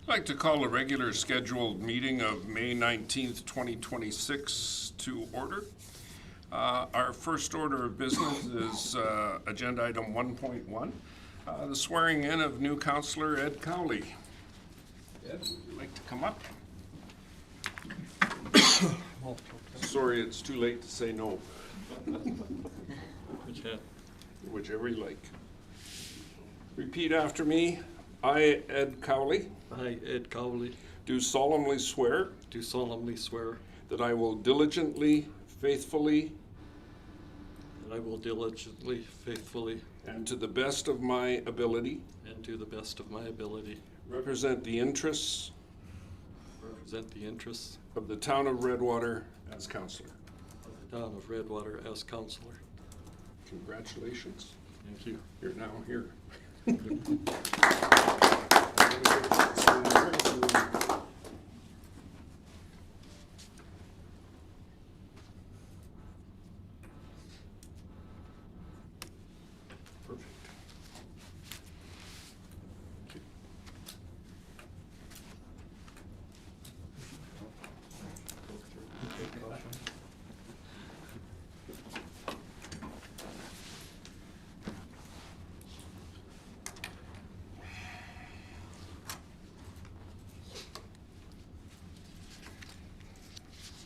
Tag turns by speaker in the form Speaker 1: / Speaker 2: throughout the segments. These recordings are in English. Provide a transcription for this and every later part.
Speaker 1: I'd like to call a regular scheduled meeting of May 19th, 2026 to order. Our first order of business is agenda item 1.1, the swearing in of new councillor Ed Cowley. Ed, would you like to come up? Sorry, it's too late to say no. Whichever you like. Repeat after me. I, Ed Cowley,
Speaker 2: I, Ed Cowley,
Speaker 1: do solemnly swear
Speaker 2: do solemnly swear
Speaker 1: that I will diligently, faithfully,
Speaker 2: that I will diligently, faithfully,
Speaker 1: and to the best of my ability
Speaker 2: and to the best of my ability
Speaker 1: represent the interests
Speaker 2: represent the interests
Speaker 1: of the town of Redwater as councillor.
Speaker 2: of the town of Redwater as councillor.
Speaker 1: Congratulations.
Speaker 2: Thank you.
Speaker 1: You're now here. Perfect.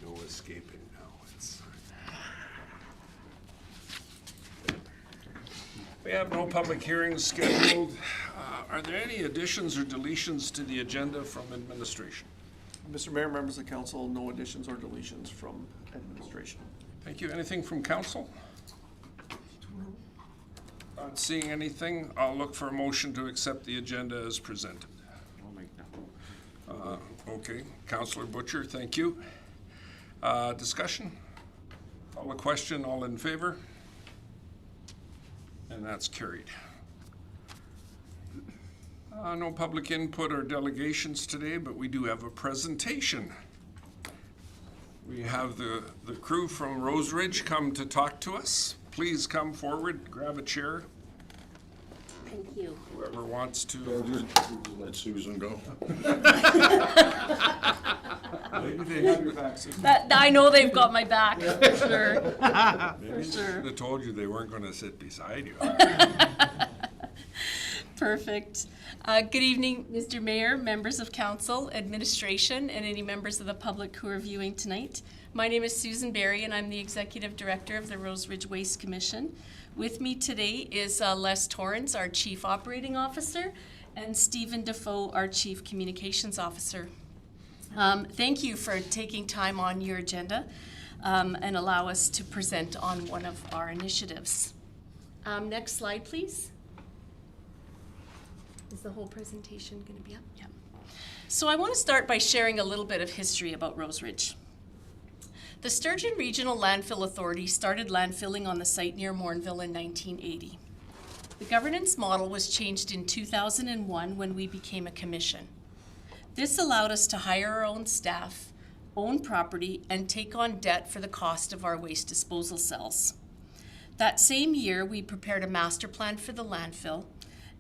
Speaker 1: No escaping now. We have no public hearings scheduled. Are there any additions or deletions to the agenda from administration?
Speaker 3: Mr. Mayor, members of council, no additions or deletions from administration.
Speaker 1: Thank you. Anything from council? Not seeing anything. I'll look for a motion to accept the agenda as presented.
Speaker 4: I'll make that.
Speaker 1: Okay, Councillor Butcher, thank you. Discussion? Call the question, all in favor? And that's carried. No public input or delegations today, but we do have a presentation. We have the crew from Rose Ridge come to talk to us. Please come forward, grab a chair,
Speaker 5: Thank you.
Speaker 1: whoever wants to.
Speaker 4: Let Susan go.
Speaker 3: Maybe they have your back, Susan.
Speaker 5: I know they've got my back, for sure.
Speaker 1: Maybe they should have told you they weren't going to sit beside you.
Speaker 5: Perfect. Good evening, Mr. Mayor, members of council, administration, and any members of the public who are viewing tonight. My name is Susan Berry, and I'm the Executive Director of the Rose Ridge Waste Commission. With me today is Les Torrens, our Chief Operating Officer, and Stephen Defoe, our Chief Communications Officer. Thank you for taking time on your agenda and allow us to present on one of our initiatives. Next slide, please. Is the whole presentation going to be up? Yeah. So I want to start by sharing a little bit of history about Rose Ridge. The Sturgeon Regional Landfill Authority started landfilling on the site near Morinville in 1980. The governance model was changed in 2001 when we became a commission. This allowed us to hire our own staff, own property, and take on debt for the cost of our waste disposal cells. That same year, we prepared a master plan for the landfill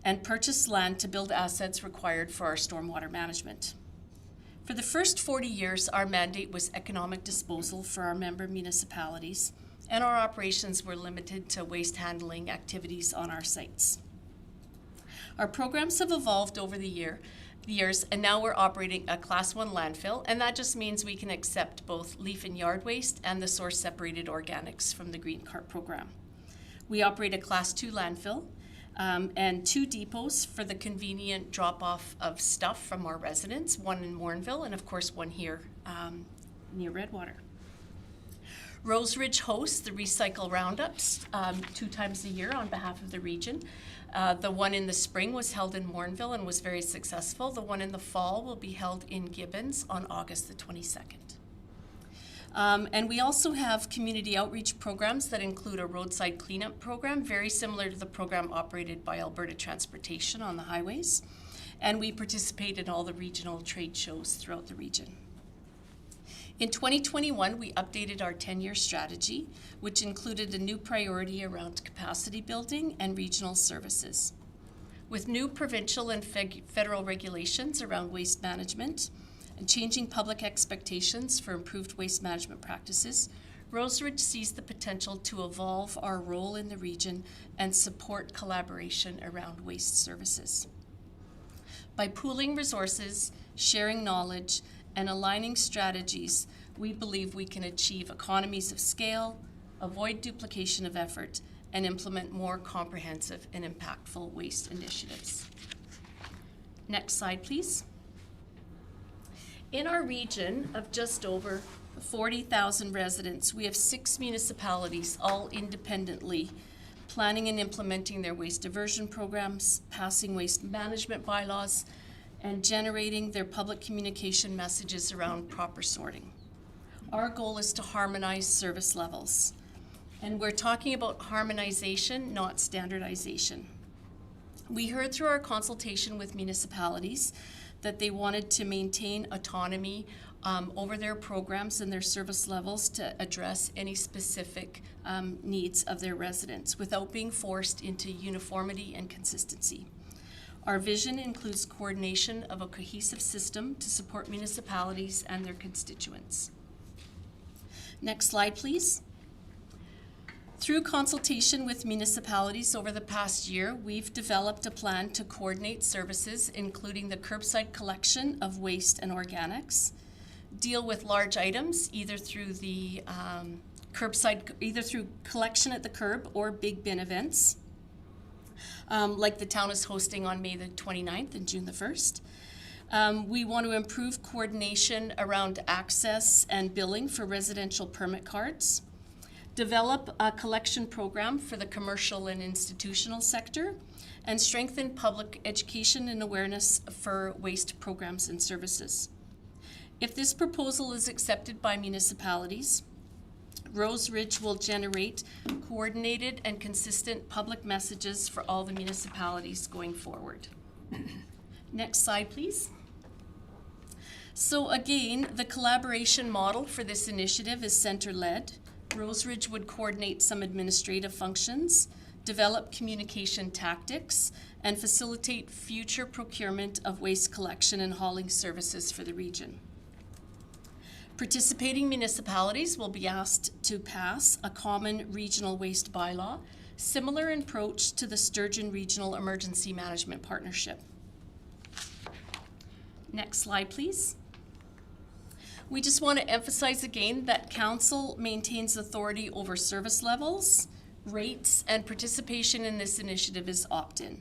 Speaker 5: and purchased land to build assets required for our stormwater management. For the first 40 years, our mandate was economic disposal for our member municipalities, and our operations were limited to waste handling activities on our sites. Our programs have evolved over the years, and now we're operating a Class 1 landfill, and that just means we can accept both leaf and yard waste and the source-separated organics from the Green Cart program. We operate a Class 2 landfill, and 2 depots for the convenient drop-off of stuff from our residents, one in Morinville and of course one here near Redwater. Rose Ridge hosts the Recycle Roundups 2 times a year on behalf of the region. The one in the spring was held in Morinville and was very successful. The one in the fall will be held in Gibbons on August the 22nd. And we also have community outreach programs that include a roadside cleanup program, very similar to the program operated by Alberta Transportation on the highways. And we participate in all the regional trade shows throughout the region. In 2021, we updated our 10-year strategy, which included a new priority around capacity building and regional services. With new provincial and federal regulations around waste management and changing public expectations for improved waste management practices, Rose Ridge sees the potential to evolve our role in the region and support collaboration around waste services. By pooling resources, sharing knowledge, and aligning strategies, we believe we can achieve economies of scale, avoid duplication of effort, and implement more comprehensive and impactful waste initiatives. Next slide, please. In our region of just over 40,000 residents, we have 6 municipalities, all independently planning and implementing their waste diversion programs, passing waste management bylaws, and generating their public communication messages around proper sorting. Our goal is to harmonize service levels. And we're talking about harmonization, not standardization. We heard through our consultation with municipalities that they wanted to maintain autonomy over their programs and their service levels to address any specific needs of their residents without being forced into uniformity and consistency. Our vision includes coordination of a cohesive system to support municipalities and their constituents. Next slide, please. Through consultation with municipalities over the past year, we've developed a plan to coordinate services, including the curbside collection of waste and organics, deal with large items either through the either through collection at the curb or big bin events, like the town is hosting on May the 29th and June the 1st. We want to improve coordination around access and billing for residential permit cards, develop a collection program for the commercial and institutional sector, and strengthen public education and awareness for waste programs and services. If this proposal is accepted by municipalities, Rose Ridge will generate coordinated and consistent public messages for all the municipalities going forward. Next slide, please. So again, the collaboration model for this initiative is center-led. Rose Ridge would coordinate some administrative functions, develop communication tactics, and facilitate future procurement of waste collection and hauling services for the region. Participating municipalities will be asked to pass a common regional waste bylaw, similar in approach to the Sturgeon Regional Emergency Management Partnership. Next slide, please. We just want to emphasize again that Council maintains authority over service levels, rates, and participation in this initiative is opt-in.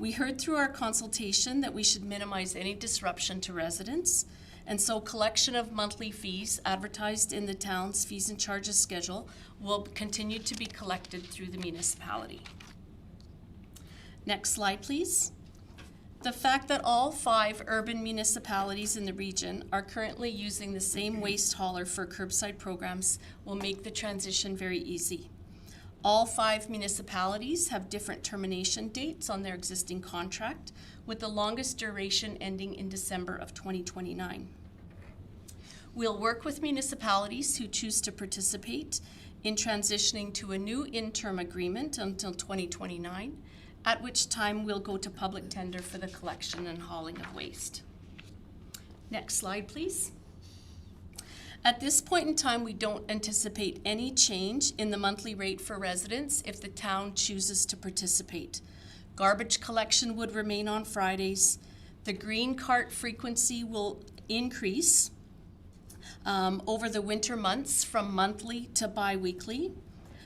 Speaker 5: We heard through our consultation that we should minimize any disruption to residents, and so collection of monthly fees advertised in the town's fees and charges schedule will continue to be collected through the municipality. Next slide, please. The fact that all 5 urban municipalities in the region are currently using the same waste hauler for curbside programs will make the transition very easy. All 5 municipalities have different termination dates on their existing contract, with the longest duration ending in December of 2029. We'll work with municipalities who choose to participate in transitioning to a new interim agreement until 2029, at which time we'll go to public tender for the collection and hauling of waste. Next slide, please. At this point in time, we don't anticipate any change in the monthly rate for residents if the town chooses to participate. Garbage collection would remain on Fridays. The green cart frequency will increase over the winter months from monthly to bi-weekly.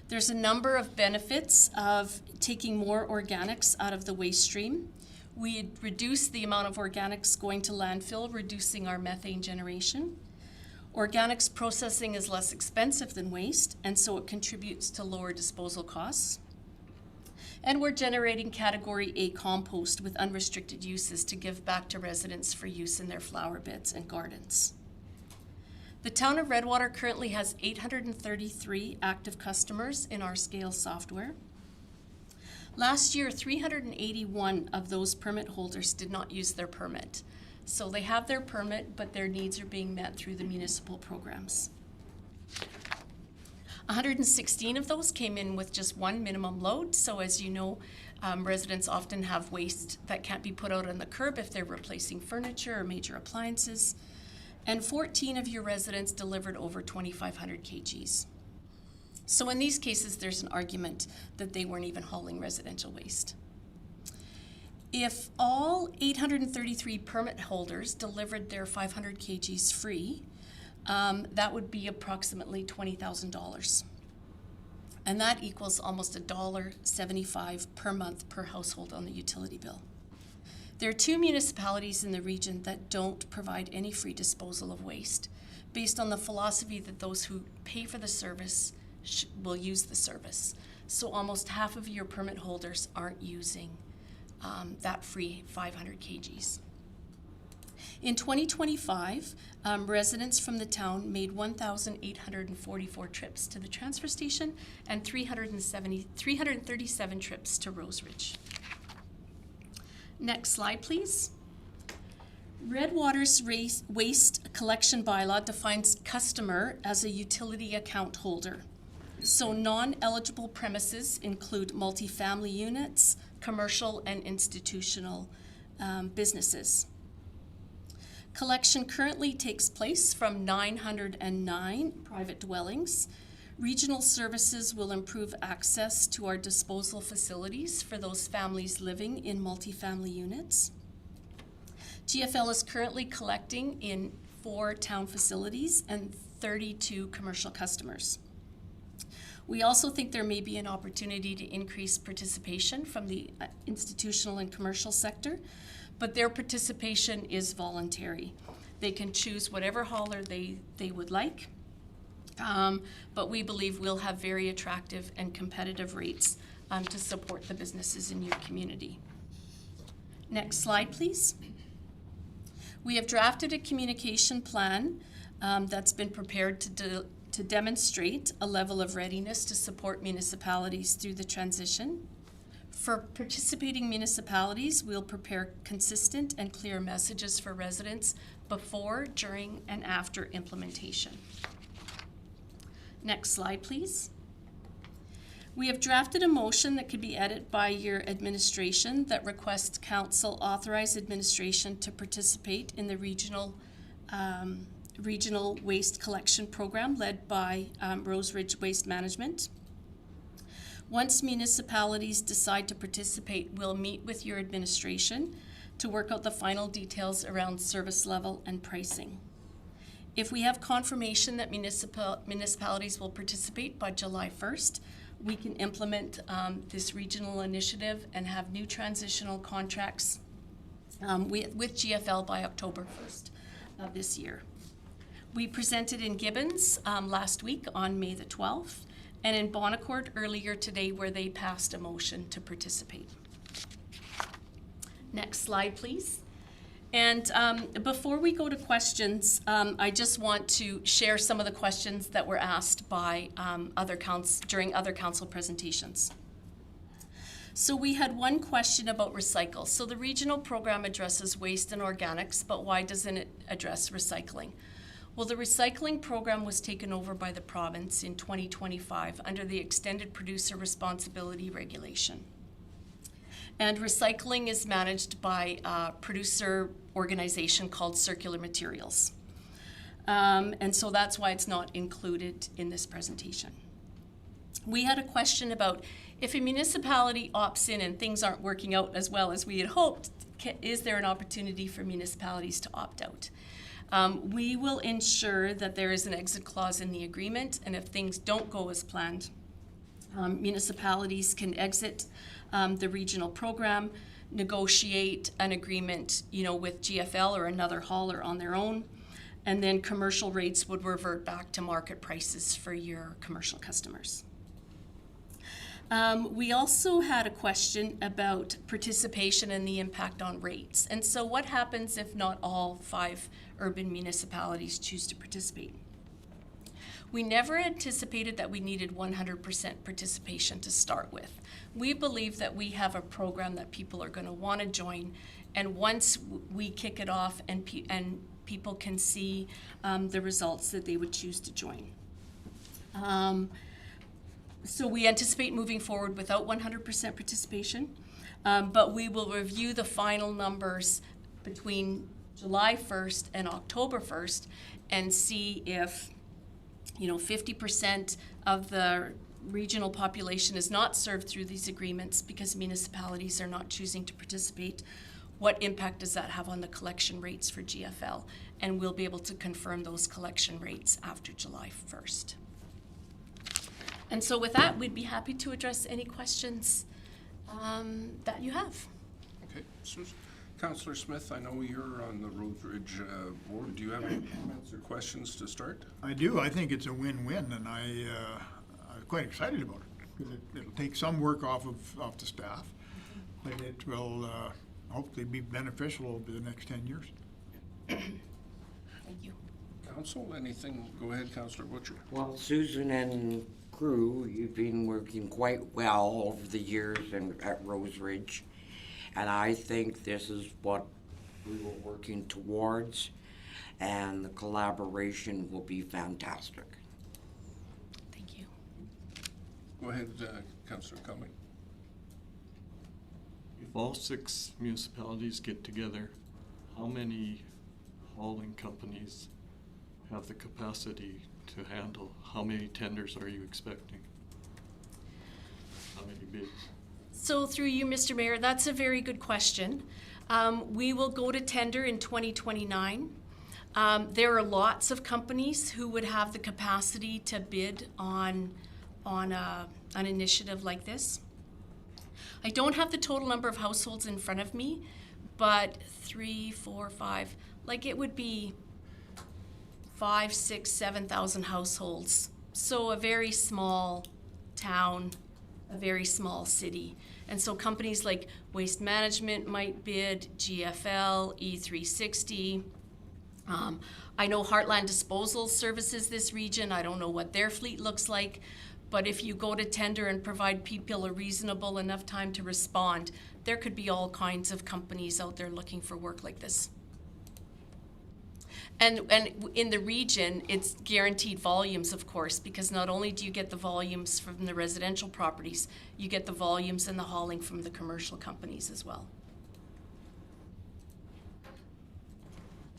Speaker 5: There's a number of benefits of taking more organics out of the waste stream. We reduce the amount of organics going to landfill, reducing our methane generation. Organics processing is less expensive than waste, and so it contributes to lower disposal costs. And we're generating Category A compost with unrestricted uses to give back to residents for use in their flower beds and gardens. The town of Redwater currently has 833 active customers in our Scale software. Last year, 381 of those permit holders did not use their permit. So they have their permit, but their needs are being met through the municipal programs. 116 of those came in with just one minimum load. So as you know, residents often have waste that can't be put out on the curb if they're replacing furniture or major appliances. And 14 of your residents delivered over 2,500 kgs. So in these cases, there's an argument that they weren't even hauling residential waste. If all 833 permit holders delivered their 500 kgs free, that would be approximately $20,000. And that equals almost $1.75 per month per household on the utility bill. There are 2 municipalities in the region that don't provide any free disposal of waste, based on the philosophy that those who pay for the service will use the service. So almost half of your permit holders aren't using that free 500 kgs. In 2025, residents from the town made 1,844 trips to the transfer station and 337 trips to Rose Ridge. Next slide, please. Redwater's waste collection bylaw defines customer as a utility account holder. So non-eligible premises include multifamily units, commercial and institutional businesses. Collection currently takes place from 909 private dwellings. Regional services will improve access to our disposal facilities for those families living in multifamily units. GFL is currently collecting in 4 town facilities and 32 commercial customers. We also think there may be an opportunity to increase participation from the institutional and commercial sector, but their participation is voluntary. They can choose whatever hauler they would like, but we believe we'll have very attractive and competitive rates to support the businesses in your community. Next slide, please. We have drafted a communication plan that's been prepared to demonstrate a level of readiness to support municipalities through the transition. For participating municipalities, we'll prepare consistent and clear messages for residents before, during, and after implementation. Next slide, please. We have drafted a motion that could be edited by your administration that requests council authorize administration to participate in the regional waste collection program led by Rose Ridge Waste Management. Once municipalities decide to participate, we'll meet with your administration to work out the final details around service level and pricing. If we have confirmation that municipalities will participate by July 1st, we can implement this regional initiative and have new transitional contracts with GFL by October 1st of this year. We presented in Gibbons last week on May the 12th, and in Bonnecourt earlier today where they passed a motion to participate. Next slide, please. And before we go to questions, I just want to share some of the questions that were asked by during other council presentations. So we had one question about recycle. So the regional program addresses waste and organics, but why doesn't it address recycling? Well, the recycling program was taken over by the province in 2025 under the Extended Producer Responsibility Regulation. And recycling is managed by a producer organization called Circular Materials. And so that's why it's not included in this presentation. We had a question about if a municipality opts in and things aren't working out as well as we had hoped, is there an opportunity for municipalities to opt out? We will ensure that there is an exit clause in the agreement, and if things don't go as planned, municipalities can exit the regional program, negotiate an agreement, with GFL or another hauler on their own, and then commercial rates would revert back to market prices for your commercial customers. We also had a question about participation and the impact on rates. And so what happens if not all 5 urban municipalities choose to participate? We never anticipated that we needed 100% participation to start with. We believe that we have a program that people are going to want to join, and once we kick it off and people can see the results, that they would choose to join. So we anticipate moving forward without 100% participation, but we will review the final numbers between July 1st and October 1st and see if, 50% of the regional population is not served through these agreements because municipalities are not choosing to participate. What impact does that have on the collection rates for GFL? And we'll be able to confirm those collection rates after July 1st. And so with that, we'd be happy to address any questions that you have.
Speaker 1: Okay, Susan. Councillor Smith, I know you're on the Rose Ridge board. Do you have any comments or questions to start?
Speaker 6: I do. I think it's a win-win, and I'm quite excited about it because it'll take some work off the staff, but it will hopefully be beneficial over the next 10 years.
Speaker 5: Thank you.
Speaker 1: Council, anything? Go ahead, Councillor Butcher.
Speaker 7: Well, Susan and crew, you've been working quite well over the years at Rose Ridge, and I think this is what we were working towards, and the collaboration will be fantastic.
Speaker 5: Thank you.
Speaker 1: Go ahead, Councillor Cumming.
Speaker 2: If all 6 municipalities get together, how many hauling companies have the capacity to handle? How many tenders are you expecting? How many bids?
Speaker 5: So through you, Mr. Mayor, that's a very good question. We will go to tender in 2029. There are lots of companies who would have the capacity to bid on an initiative like this. I don't have the total number of households in front of me, but 3, 4, 5, like it would be 5, 6, 7,000 households. So a very small town, a very small city. And so companies like Waste Management might bid, GFL, E360. I know Heartland Disposal services this region. I don't know what their fleet looks like. But if you go to tender and provide people a reasonable enough time to respond, there could be all kinds of companies out there looking for work like this. And in the region, it's guaranteed volumes, of course, because not only do you get the volumes from the residential properties, you get the volumes and the hauling from the commercial companies as well.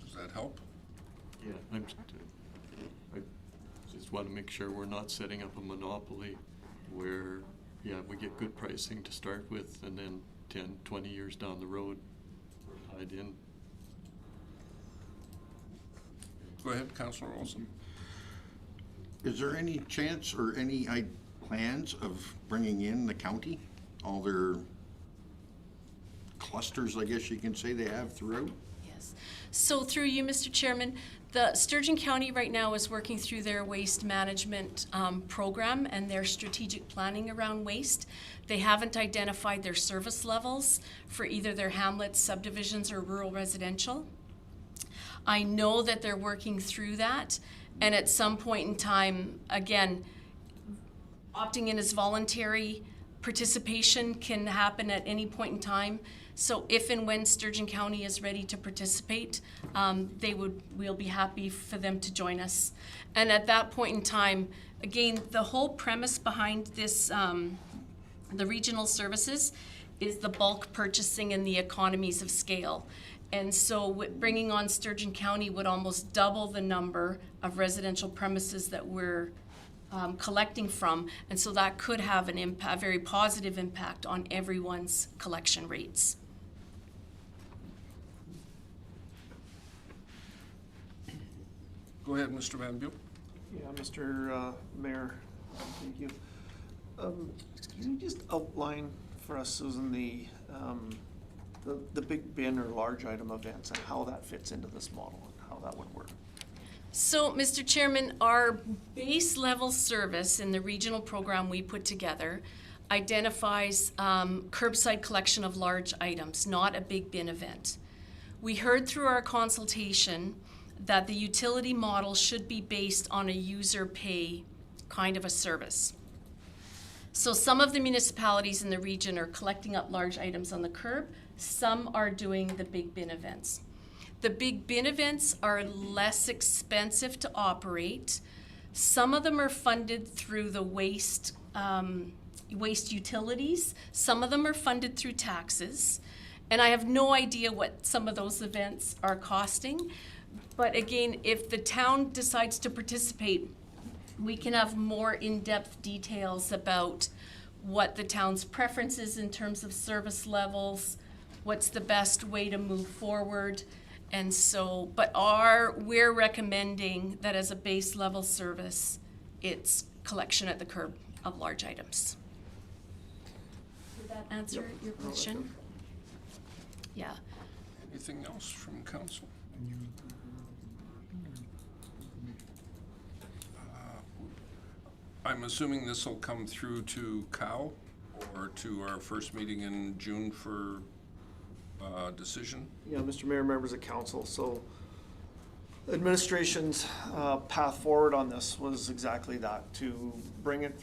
Speaker 1: Does that help?
Speaker 2: Yeah, I just want to make sure we're not setting up a monopoly where, yeah, we get good pricing to start with, and then 10, 20 years down the road, we're tied in.
Speaker 1: Go ahead, Councillor Olson.
Speaker 4: Is there any chance or any plans of bringing in the county? All their clusters, I guess you can say they have throughout?
Speaker 5: Yes. So through you, Mr. Chairman, the Sturgeon County right now is working through their waste management program and their strategic planning around waste. They haven't identified their service levels for either their hamlets, subdivisions, or rural residential. I know that they're working through that, and at some point in time, again, opting in as voluntary participation can happen at any point in time. So if and when Sturgeon County is ready to participate, we'll be happy for them to join us. And at that point in time, again, the whole premise behind this, the regional services, is the bulk purchasing and the economies of scale. And so bringing on Sturgeon County would almost double the number of residential premises that we're collecting from. And so that could have an impact, a very positive impact on everyone's collection rates.
Speaker 1: Go ahead, Mr. Van Buel.
Speaker 3: Yeah, Mr. Mayor, thank you. Can you just outline for us, Susan, the big bin or large item events and how that fits into this model and how that would work?
Speaker 5: So, Mr. Chairman, our base level service in the regional program we put together identifies curbside collection of large items, not a big bin event. We heard through our consultation that the utility model should be based on a user pay kind of a service. So some of the municipalities in the region are collecting up large items on the curb. Some are doing the big bin events. The big bin events are less expensive to operate. Some of them are funded through the waste waste utilities. Some of them are funded through taxes. And I have no idea what some of those events are costing. But again, if the town decides to participate, we can have more in-depth details about what the town's preference is in terms of service levels, what's the best way to move forward. And so, but we're recommending that as a base level service, it's collection at the curb of large items. Did that answer your question? Yeah.
Speaker 1: Anything else from council? I'm assuming this will come through to COW or to our first meeting in June for decision?
Speaker 3: Yeah, Mr. Mayor, members of council, so administration's path forward on this was exactly that, to bring it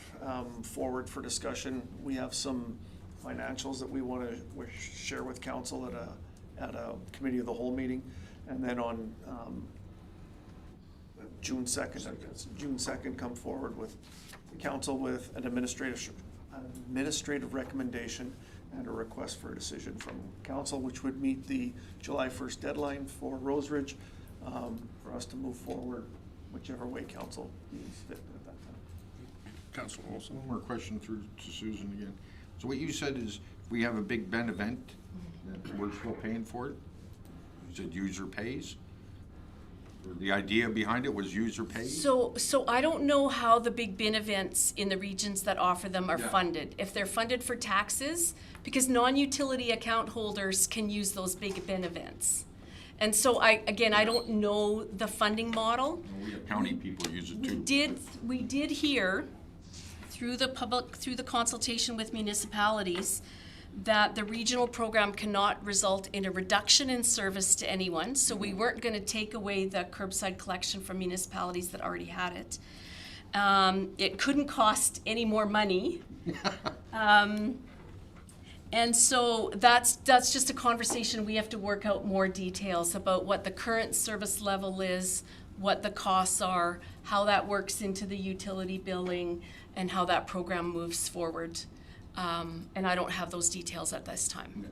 Speaker 3: forward for discussion. We have some financials that we want to share with council at a committee of the whole meeting, and then on June 2nd, come forward with the council with an administrative recommendation and a request for a decision from council, which would meet the July 1st deadline for Rose Ridge, for us to move forward whichever way council deems fit at that time.
Speaker 1: Councilor Olson?
Speaker 4: One more question through to Susan again. So what you said is, if we have a Big Ben event, that we're still paying for it? You said user pays? Or the idea behind it was user pays?
Speaker 5: So I don't know how the big bin events in the regions that offer them are
Speaker 4: Yeah.
Speaker 5: funded. If they're funded for taxes, because non-utility account holders can use those big bin events. And so I don't know the funding model.
Speaker 4: We have county people use it too.
Speaker 5: We did hear through the consultation with municipalities that the regional program cannot result in a reduction in service to anyone. So we weren't going to take away the curbside collection from municipalities that already had it. It couldn't cost any more money. And so that's just a conversation. We have to work out more details about what the current service level is, what the costs are, how that works into the utility billing, and how that program moves forward. And I don't have those details at this time.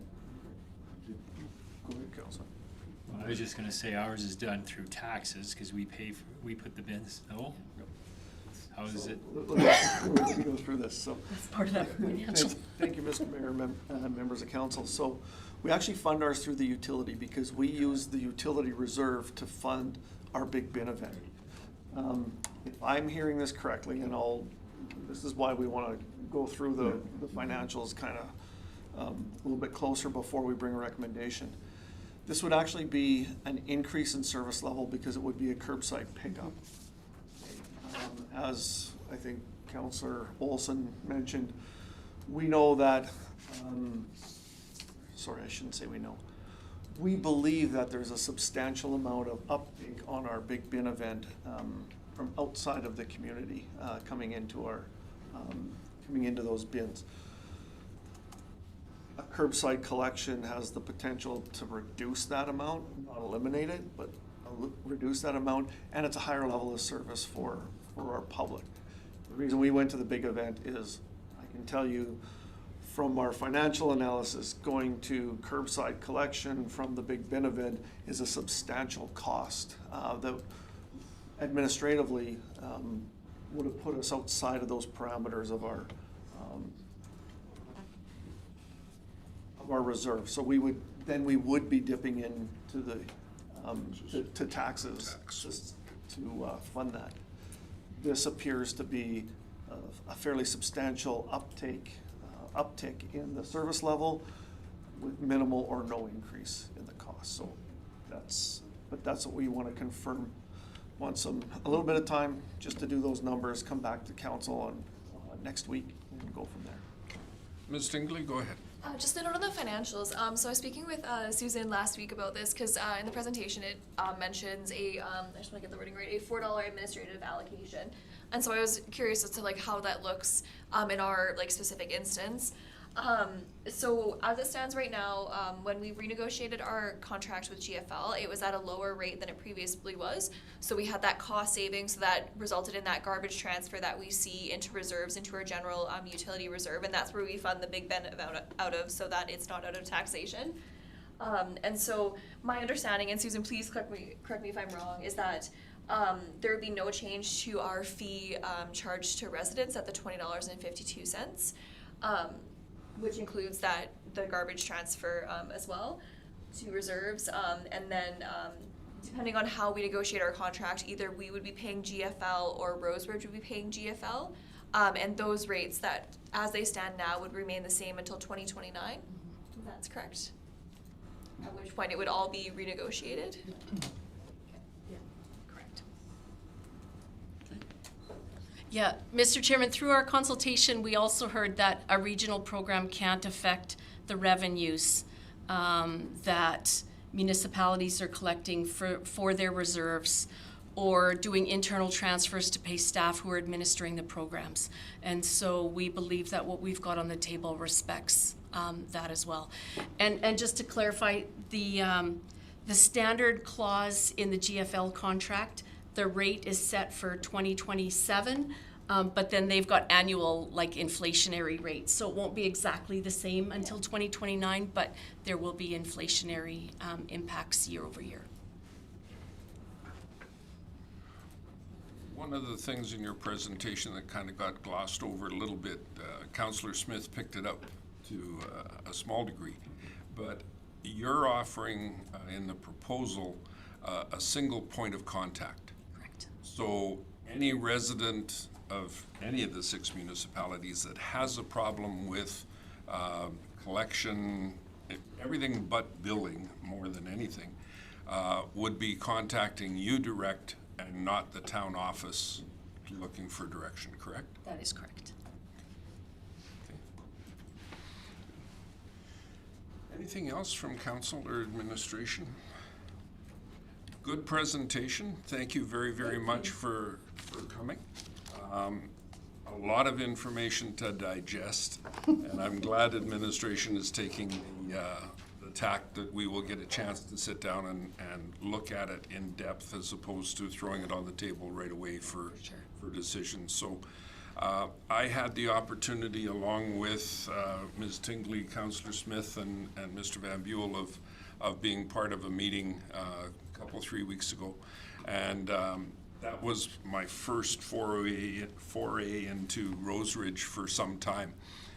Speaker 3: Go ahead, council.
Speaker 8: Well, I was just gonna say ours is done through taxes, cause we put the bins, no? How is it?
Speaker 3: Let me go through this, so.
Speaker 5: That's part of that financial.
Speaker 3: Thank you, Mr. Mayor, members of council. So we actually fund ours through the utility because we use the utility reserve to fund our big bin event. If I'm hearing this correctly, and this is why we want to go through the financials kind of a little bit closer before we bring a recommendation. This would actually be an increase in service level because it would be a curbside pickup. As I think Councillor Olson mentioned, we know that, sorry, I shouldn't say we know. We believe that there's a substantial amount of uptake on our big bin event from outside of the community coming into those bins. A curbside collection has the potential to reduce that amount, not eliminate it, but reduce that amount, and it's a higher level of service for our public. The reason we went to the big event is, I can tell you from our financial analysis, going to curbside collection from the big bin event is a substantial cost that administratively would have put us outside of those parameters of our reserve. So we would be dipping into the to taxes to fund that. This appears to be a fairly substantial uptick in the service level with minimal or no increase in the cost. So that's what we want to confirm. Want a little bit of time just to do those numbers, come back to council on next week and go from there.
Speaker 1: Ms. Tingley, go ahead.
Speaker 9: Just a note on the financials. So I was speaking with Susan last week about this because in the presentation it mentions I just want to get the wording right, a $4 administrative allocation. And so I was curious as to how that looks in our specific instance. So as it stands right now, when we renegotiated our contract with GFL, it was at a lower rate than it previously was. So we had that cost savings, so that resulted in that garbage transfer that we see into reserves, into our general utility reserve, and that's where we fund the big benefit out of, so that it's not out of taxation. And so my understanding, and Susan, please correct me if I'm wrong, is that there would be no change to our fee charged to residents at the $20.52. Which includes the garbage transfer as well to reserves. And then depending on how we negotiate our contract, either we would be paying GFL or Roseridge would be paying GFL. And those rates that, as they stand now, would remain the same until 2029. That's correct. At which point it would all be renegotiated.
Speaker 5: Correct. Yeah, Mr. Chairman, through our consultation, we also heard that a regional program can't affect the revenues that municipalities are collecting for their reserves or doing internal transfers to pay staff who are administering the programs. And so we believe that what we've got on the table respects that as well. And just to clarify, the standard clause in the GFL contract, the rate is set for 2027, but then they've got annual, like, inflationary rates. So it won't be exactly the same until 2029, but there will be inflationary impacts year over year.
Speaker 1: One of the things in your presentation that kind of got glossed over a little bit, Councillor Smith picked it up to a small degree, but you're offering in the proposal a single point of contact.
Speaker 5: Correct.
Speaker 1: So any resident of any of the 6 municipalities that has a problem with collection, everything but billing more than anything, would be contacting you direct and not the town office looking for direction, correct?
Speaker 5: That is correct.
Speaker 1: Anything else from council or administration? Good presentation. Thank you very, very much for coming. A lot of information to digest, and I'm glad administration is taking the tack that we will get a chance to sit down and look at it in depth as opposed to throwing it on the table right away for decisions. So I had the opportunity, along with Ms. Tingley, Councillor Smith, and Mr. Van Buell, of being part of a meeting a couple, 3 weeks ago. And that was my first foray into Roseridge for some time.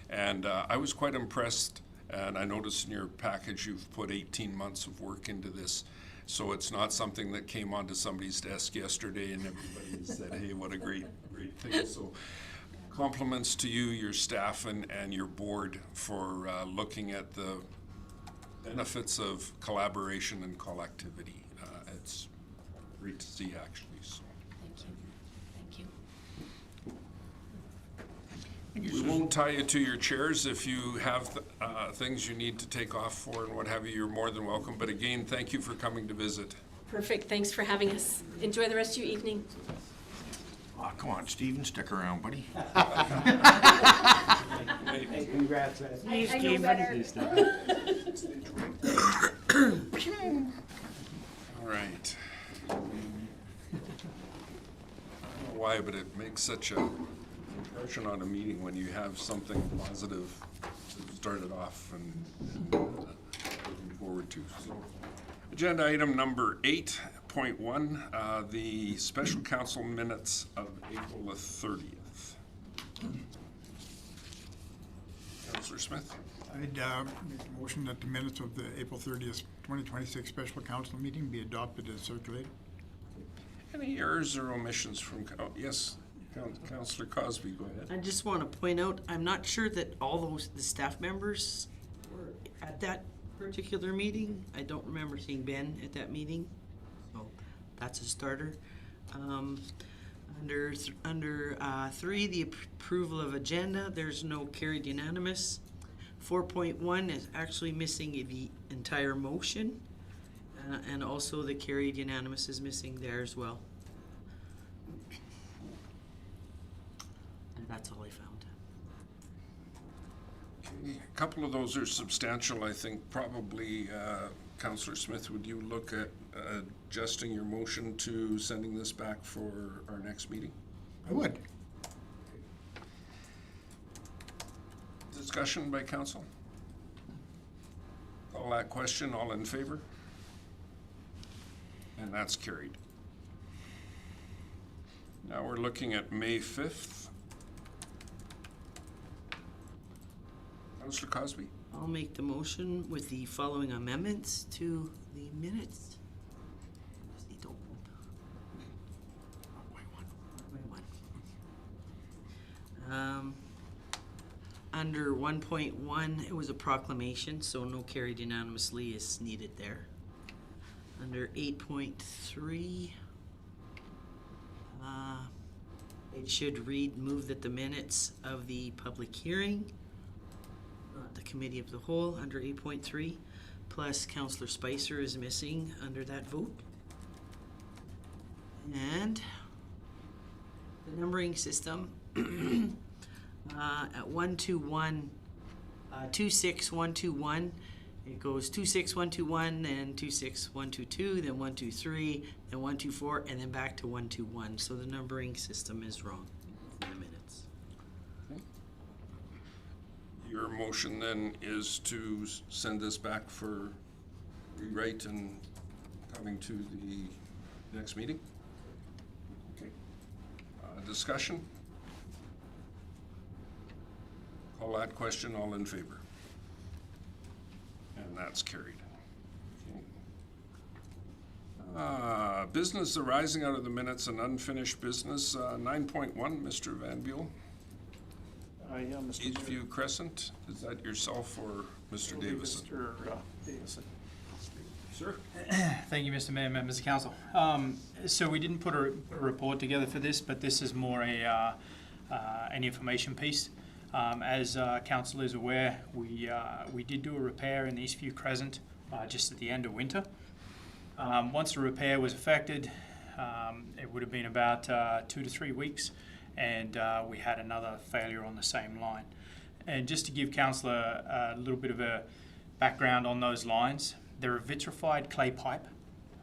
Speaker 1: And I was quite impressed, and I noticed in your package you've put 18 months of work into this. So it's not something that came onto somebody's desk yesterday and everybody said, hey, what a great thing. So compliments to you, your staff, and your board for looking at the benefits of collaboration and collectivity. It's great to see, actually. So.
Speaker 5: Thank you.
Speaker 1: We won't tie you to your chairs. If you have things you need to take off for and what have you, you're more than welcome. But again, thank you for coming to visit.
Speaker 5: Perfect. Thanks for having us. Enjoy the rest of your evening.
Speaker 4: Oh, come on, Stephen, stick around, buddy.
Speaker 10: Hey, congrats, man.
Speaker 9: I know better.
Speaker 1: All right. I don't know why, but it makes such a impression on a meeting when you have something positive to start it off and looking forward to. So, agenda item number 8.1, the special council minutes of April the 30th. Councillor Smith?
Speaker 6: I'd make a motion that the minutes of the April 30th, 2026 special council meeting be adopted as circulated.
Speaker 1: Any errors or omissions from, yes, Councillor Cosby, go ahead.
Speaker 10: I just want to point out, I'm not sure that all the staff members were at that particular meeting. I don't remember seeing Ben at that meeting, so that's a starter. Under 3, the approval of agenda, there's no carried unanimous. 4.1 is actually missing the entire motion, and also the carried unanimous is missing there as well. And that's all I found.
Speaker 1: A couple of those are substantial, I think. Probably, Councillor Smith, would you look at adjusting your motion to sending this back for our next meeting?
Speaker 6: I would.
Speaker 1: Discussion by council? Call that question, all in favor? And that's carried. Now we're looking at May 5th. Councillor Cosby?
Speaker 10: I'll make the motion with the following amendments to the minutes. Just need to open. One. Under 1.1, it was a proclamation, so no carried unanimously is needed there. Under 8.3, it should read, move that the minutes of the public hearing, not the committee of the whole, under 8.3, plus Councillor Spicer is missing under that vote. And the numbering system, at 121, 26121, it goes 26121, then 26122, then 123, then 124, and then back to 121. So the numbering system is wrong in the minutes.
Speaker 1: Your motion then is to send this back for rewrite and coming to the next meeting? Okay. Discussion? Call that question, all in favor? And that's carried. Okay. Business arising out of the minutes and unfinished business, 9.1, Mr. Van Buell.
Speaker 3: Yeah, Mr. Chair.
Speaker 1: Eastview Crescent, is that yourself or Mr.
Speaker 3: It'll be
Speaker 1: Davison?
Speaker 3: Mr. Davison.
Speaker 1: Sir?
Speaker 11: Thank you, Mr. Mayor, members of council. So we didn't put a report together for this, but this is more an information piece. As council is aware, we did do a repair in the Eastview Crescent just at the end of winter. Once the repair was affected, it would have been about 2 to 3 weeks, and we had another failure on the same line. And just to give council a little bit of a background on those lines, they're a vitrified clay pipe,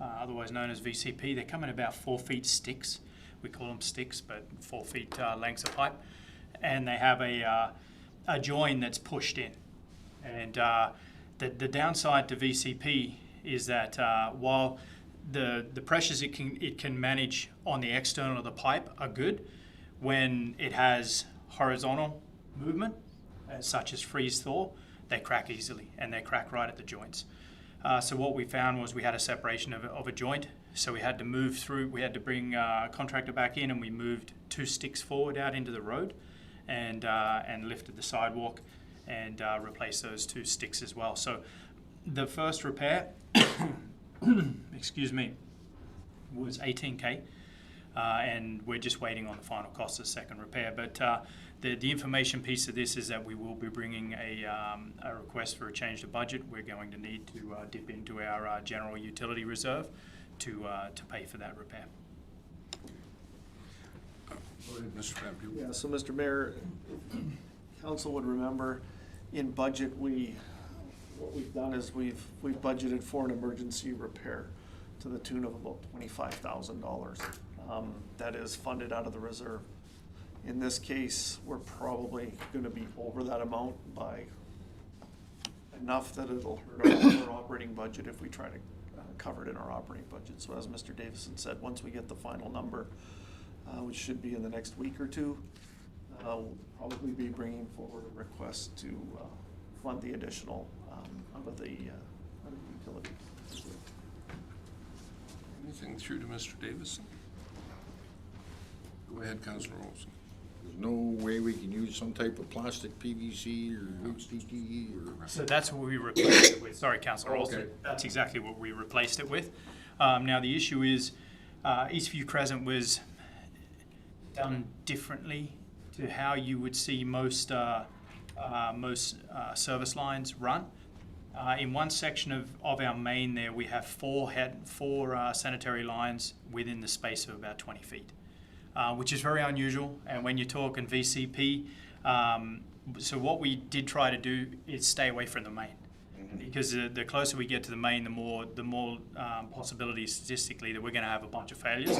Speaker 11: otherwise known as VCP. They come in about 4 feet sticks. We call them sticks, but 4 feet lengths of pipe. And they have a join that's pushed in. And the downside to VCP is that while the pressures it can manage on the external of the pipe are good, when it has horizontal movement, such as freeze thaw, they crack easily, and they crack right at the joints. So what we found was we had a separation of a joint, so we had to move through, we had to bring a contractor back in, and we moved 2 sticks forward out into the road and lifted the sidewalk and replaced those 2 sticks as well. So the first repair, excuse me, was $18K. And we're just waiting on the final cost of the second repair. But the information piece of this is that we will be bringing a request for a change to budget. We're going to need to dip into our general utility reserve to pay for that repair.
Speaker 1: Go ahead, Mr. Van Buell.
Speaker 3: Yeah, so Mr. Mayor, council would remember in budget, what we've done is we've budgeted for an emergency repair to the tune of about $25,000. That is funded out of the reserve. In this case, we're probably gonna be over that amount by enough that it'll hurt our operating budget if we try to cover it in our operating budget. So as Mr. Davison said, once we get the final number, which should be in the next week or two, we'll probably be bringing forward a request to fund the additional out of the utility.
Speaker 1: Anything through to Mr. Davison? Go ahead, Councillor Olson.
Speaker 4: There's no way we can use some type of plastic PVC or HDPE or?
Speaker 11: So that's what we replaced it with. Sorry, Councillor Olson.
Speaker 4: Okay.
Speaker 11: That's exactly what we replaced it with. Now the issue is Eastview Crescent was done differently to how you would see most service lines run. In one section of our main there, we have four sanitary lines within the space of about 20 feet, which is very unusual. And when you're talking VCP, So what we did try to do is stay away from the main, because the closer we get to the main, the more possibilities statistically that we're going to have a bunch of failures.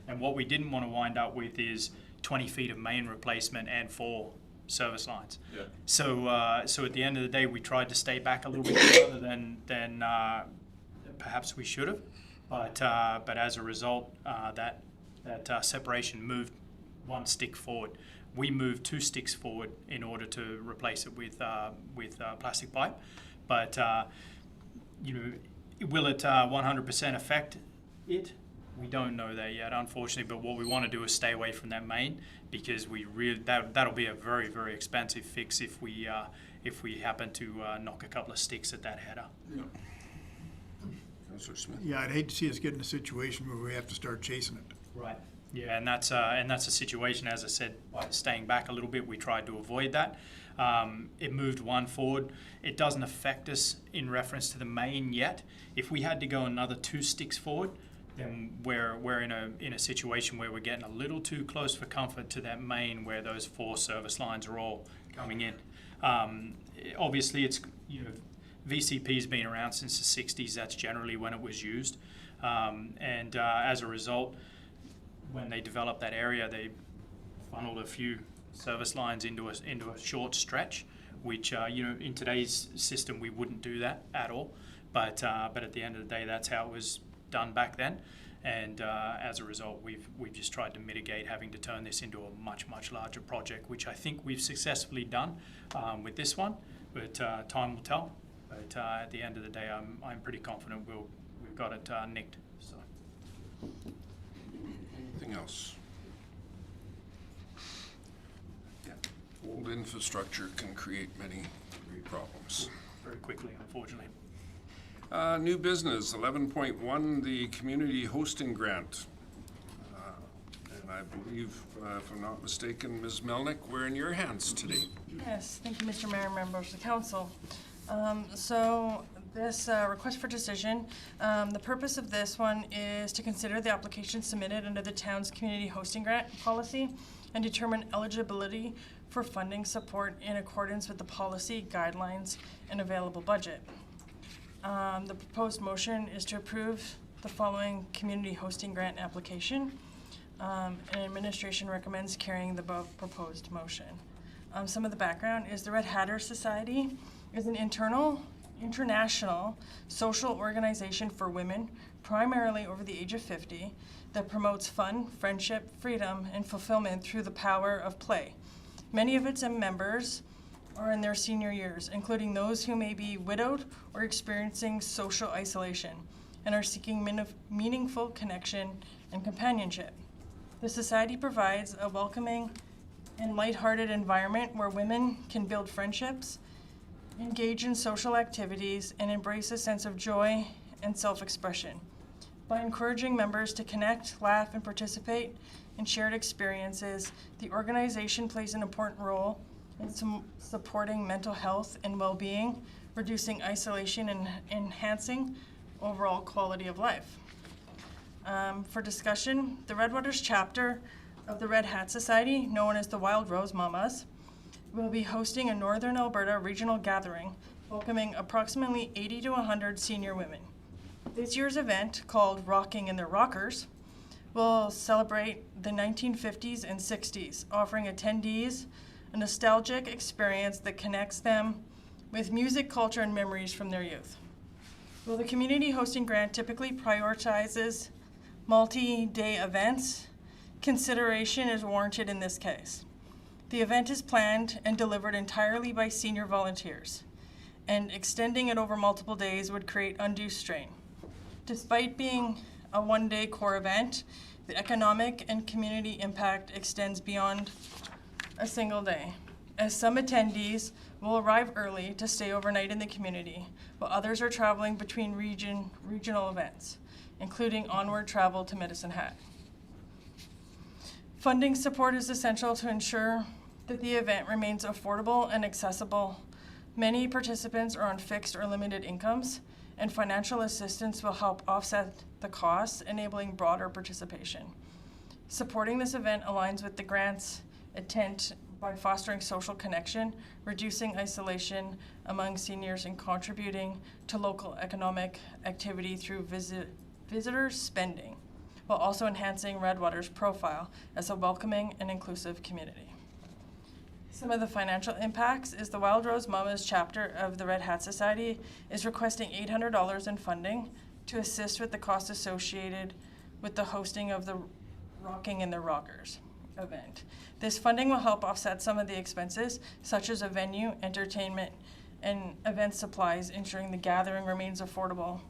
Speaker 11: And what we didn't want to wind up with is 20 feet of main replacement and 4 service lines.
Speaker 1: Yeah.
Speaker 11: So at the end of the day, we tried to stay back a little bit further than perhaps we should have. But as a result, that separation moved 1 stick forward. We moved 2 sticks forward in order to replace it with plastic pipe. But will it 100% affect it? We don't know that yet, unfortunately. But what we want to do is stay away from that main, because that'll be a very, very expensive fix if we happen to knock a couple of sticks at that header.
Speaker 1: Yeah. Councillor Smith?
Speaker 6: Yeah, I'd hate to see us get in a situation where we have to start chasing it.
Speaker 11: Right. Yeah, and that's a situation, as I said, by staying back a little bit, we tried to avoid that. It moved 1 forward. It doesn't affect us in reference to the main yet. If we had to go another 2 sticks forward, then we're in a situation where we're getting a little too close for comfort to that main, where those 4 service lines are all coming in. Obviously, it's VCP's been around since the 60s. That's generally when it was used, and as a result, when they developed that area, they funneled a few service lines into a short stretch, which in today's system we wouldn't do that at all. But at the end of the day, that's how it was done back then, and as a result, we've just tried to mitigate having to turn this into a much larger project, which I think we've successfully done with this one. But time will tell. But at the end of the day, I'm pretty confident we've got it nicked. So.
Speaker 1: Anything else? Yeah. Old infrastructure can create many problems.
Speaker 11: Very quickly, unfortunately.
Speaker 1: New business, 11.1, the community hosting grant. And I believe, if I'm not mistaken, Ms. Melnick, we're in your hands today.
Speaker 12: Yes, thank you, Mr. Mayor and members of the council. So this request for decision, the purpose of this one is to consider the application submitted under the town's community hosting grant policy and determine eligibility for funding support in accordance with the policy, guidelines, and available budget. The proposed motion is to approve the following community hosting grant application, and administration recommends carrying the above proposed motion. Some of the background is the Red Hatter Society is an international social organization for women, primarily over the age of 50, that promotes fun, friendship, freedom, and fulfillment through the power of play. Many of its members are in their senior years, including those who may be widowed or experiencing social isolation and are seeking meaningful connection and companionship. The society provides a welcoming and lighthearted environment where women can build friendships, engage in social activities, and embrace a sense of joy and self-expression. By encouraging members to connect, laugh, and participate in shared experiences, the organization plays an important role in supporting mental health and well-being, reducing isolation, and enhancing overall quality of life. For discussion, the Redwaters chapter of the Red Hat Society, known as the Wild Rose Mamas, will be hosting a Northern Alberta regional gathering, welcoming approximately 80 to 100 senior women. This year's event, called Rocking in Their Rockers, will celebrate the 1950s and 60s, offering attendees a nostalgic experience that connects them with music, culture, and memories from their youth. While the community hosting grant typically prioritizes multi-day events, consideration is warranted in this case. The event is planned and delivered entirely by senior volunteers, and extending it over multiple days would create undue strain. Despite being a one-day core event, the economic and community impact extends beyond a single day, as some attendees will arrive early to stay overnight in the community, while others are traveling between regional events, including onward travel to Medicine Hat. Funding support is essential to ensure that the event remains affordable and accessible. Many participants are on fixed or limited incomes, and financial assistance will help offset the costs, enabling broader participation. Supporting this event aligns with the grant's intent by fostering social connection, reducing isolation among seniors, and contributing to local economic activity through visitor spending, while also enhancing Redwater's profile as a welcoming and inclusive community. Some of the financial impacts is the Wild Rose Mamas chapter of the Red Hat Society is requesting $800 in funding to assist with the costs associated with the hosting of the Rocking in the Rockers event. This funding will help offset some of the expenses, such as a venue, entertainment, and event supplies, ensuring the gathering remains affordable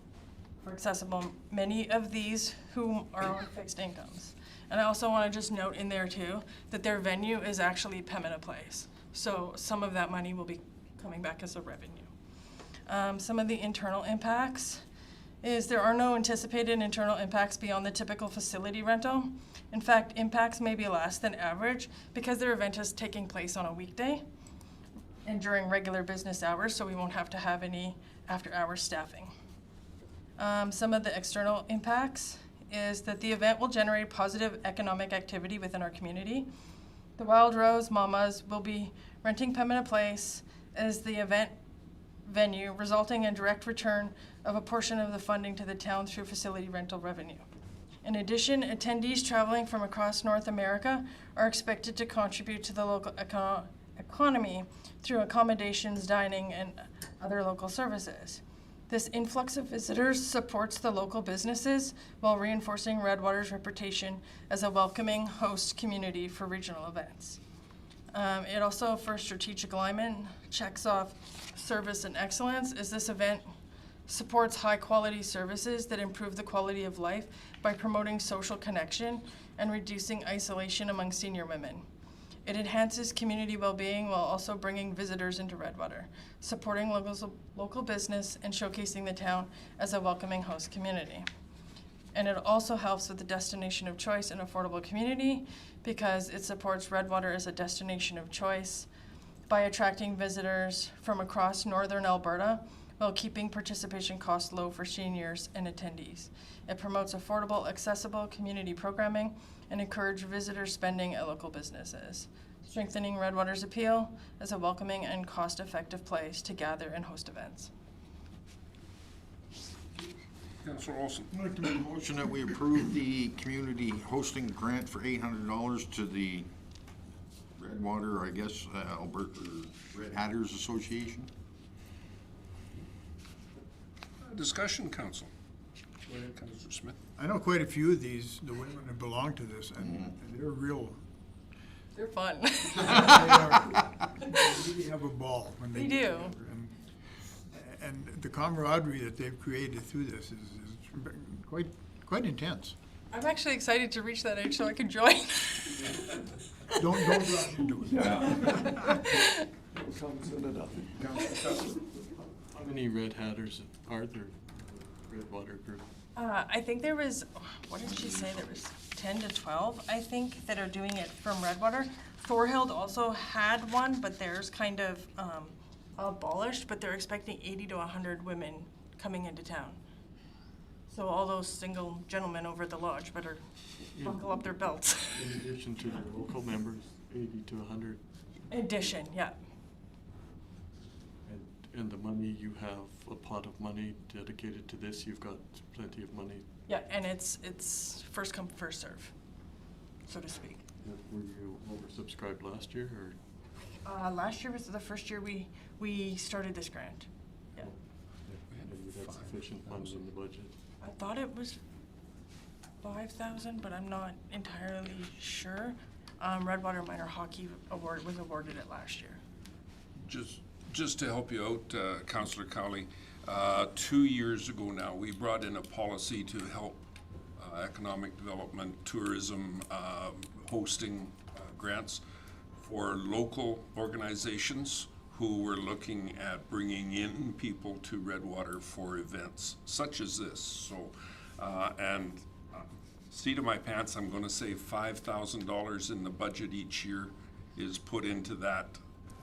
Speaker 12: for accessible many of these whom are on fixed incomes. And I also want to just note in there too that their venue is actually Pembina Place. So some of that money will be coming back as a revenue. Some of the internal impacts is there are no anticipated internal impacts beyond the typical facility rental. In fact, impacts may be less than average because their event is taking place on a weekday and during regular business hours, so we won't have to have any after-hours staffing. Some of the external impacts is that the event will generate positive economic activity within our community. The Wild Rose Mamas will be renting Pembina Place as the event venue, resulting in direct return of a portion of the funding to the town through facility rental revenue. In addition, attendees traveling from across North America are expected to contribute to the local economy through accommodations, dining, and other local services. This influx of visitors supports the local businesses while reinforcing Redwater's reputation as a welcoming host community for regional events. It also, for strategic alignment, checks off service and excellence, as this event supports high-quality services that improve the quality of life by promoting social connection and reducing isolation among senior women. It enhances community well-being while also bringing visitors into Redwater, supporting local business and showcasing the town as a welcoming host community. And it also helps with the destination of choice and affordable community because it supports Redwater as a destination of choice by attracting visitors from across northern Alberta while keeping participation costs low for seniors and attendees. It promotes affordable, accessible community programming and encourages visitor spending at local businesses, strengthening Redwater's appeal as a welcoming and cost-effective place to gather and host events.
Speaker 1: Councillor Olson.
Speaker 4: I'd like to make a motion that we approve the community hosting grant for $800 to the Redwater, I guess, Alberta Red Hatters Association.
Speaker 1: Discussion, Council. Go ahead, Councillor Smith.
Speaker 6: I know quite a few of these, the women that belong to this, and they're real.
Speaker 12: They're fun.
Speaker 6: They really have a ball when they
Speaker 12: They
Speaker 6: get
Speaker 12: do.
Speaker 6: together. And the camaraderie that they've created through this is quite intense.
Speaker 12: I'm actually excited to reach that age so I can join.
Speaker 6: Don't rush into it.
Speaker 3: Comes in enough.
Speaker 2: How many Red Hatters are there, Redwater group?
Speaker 12: I think there was, what did she say, there was 10 to 12, I think, that are doing it from Redwater. Thorhild also had one, but theirs kind of abolished, but they're expecting 80 to 100 women coming into town. So all those single gentlemen over at the lodge better buckle up their belts.
Speaker 2: In addition to the local members, 80 to 100.
Speaker 12: Addition, yeah.
Speaker 2: And the money, you have a pot of money dedicated to this, you've got plenty of money.
Speaker 12: Yeah, and it's first come, first serve, so to speak.
Speaker 2: Were you oversubscribed last year, or?
Speaker 12: Last year was the first year we started this grant. Yeah.
Speaker 2: And you had sufficient funds in the budget?
Speaker 12: I thought it was 5,000, but I'm not entirely sure. Redwater Minor Hockey Award was awarded it last year.
Speaker 1: Just to help you out, Councillor Cowley, 2 years ago now, we brought in a policy to help economic development, tourism, hosting grants for local organizations who were looking at bringing in people to Redwater for events such as this. So, and seat of my pants, I'm going to say $5,000 in the budget each year is put into that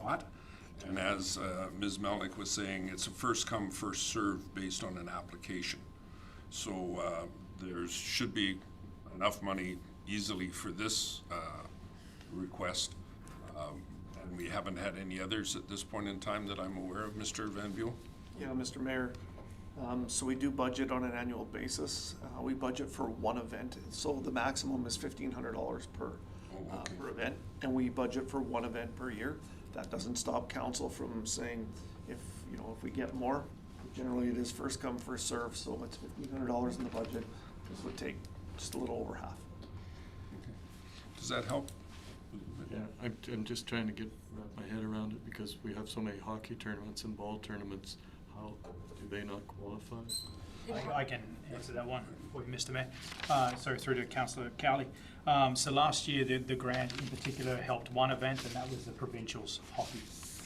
Speaker 1: pot. And as Ms. Melnick was saying, it's a first come, first serve based on an application. So there should be enough money easily for this request And we haven't had any others at this point in time that I'm aware of. Mr. Van Buel?
Speaker 3: Yeah, Mr. Mayor, so we do budget on an annual basis. We budget for one event, so the maximum is $1,500 per event, and we budget for one event per year. That doesn't stop council from saying, if we get more, generally it is first come, first serve, so it's $1,500 in the budget. This would take just a little over half.
Speaker 1: Does that help?
Speaker 2: Yeah, I'm just trying to wrap my head around it because we have so many hockey tournaments and ball tournaments. How do they not qualify?
Speaker 11: I can answer that one for you, Mr. Mayor. Sorry, through to Councillor Cowley. So last year, the grant in particular helped one event, and that was the provincials hockey.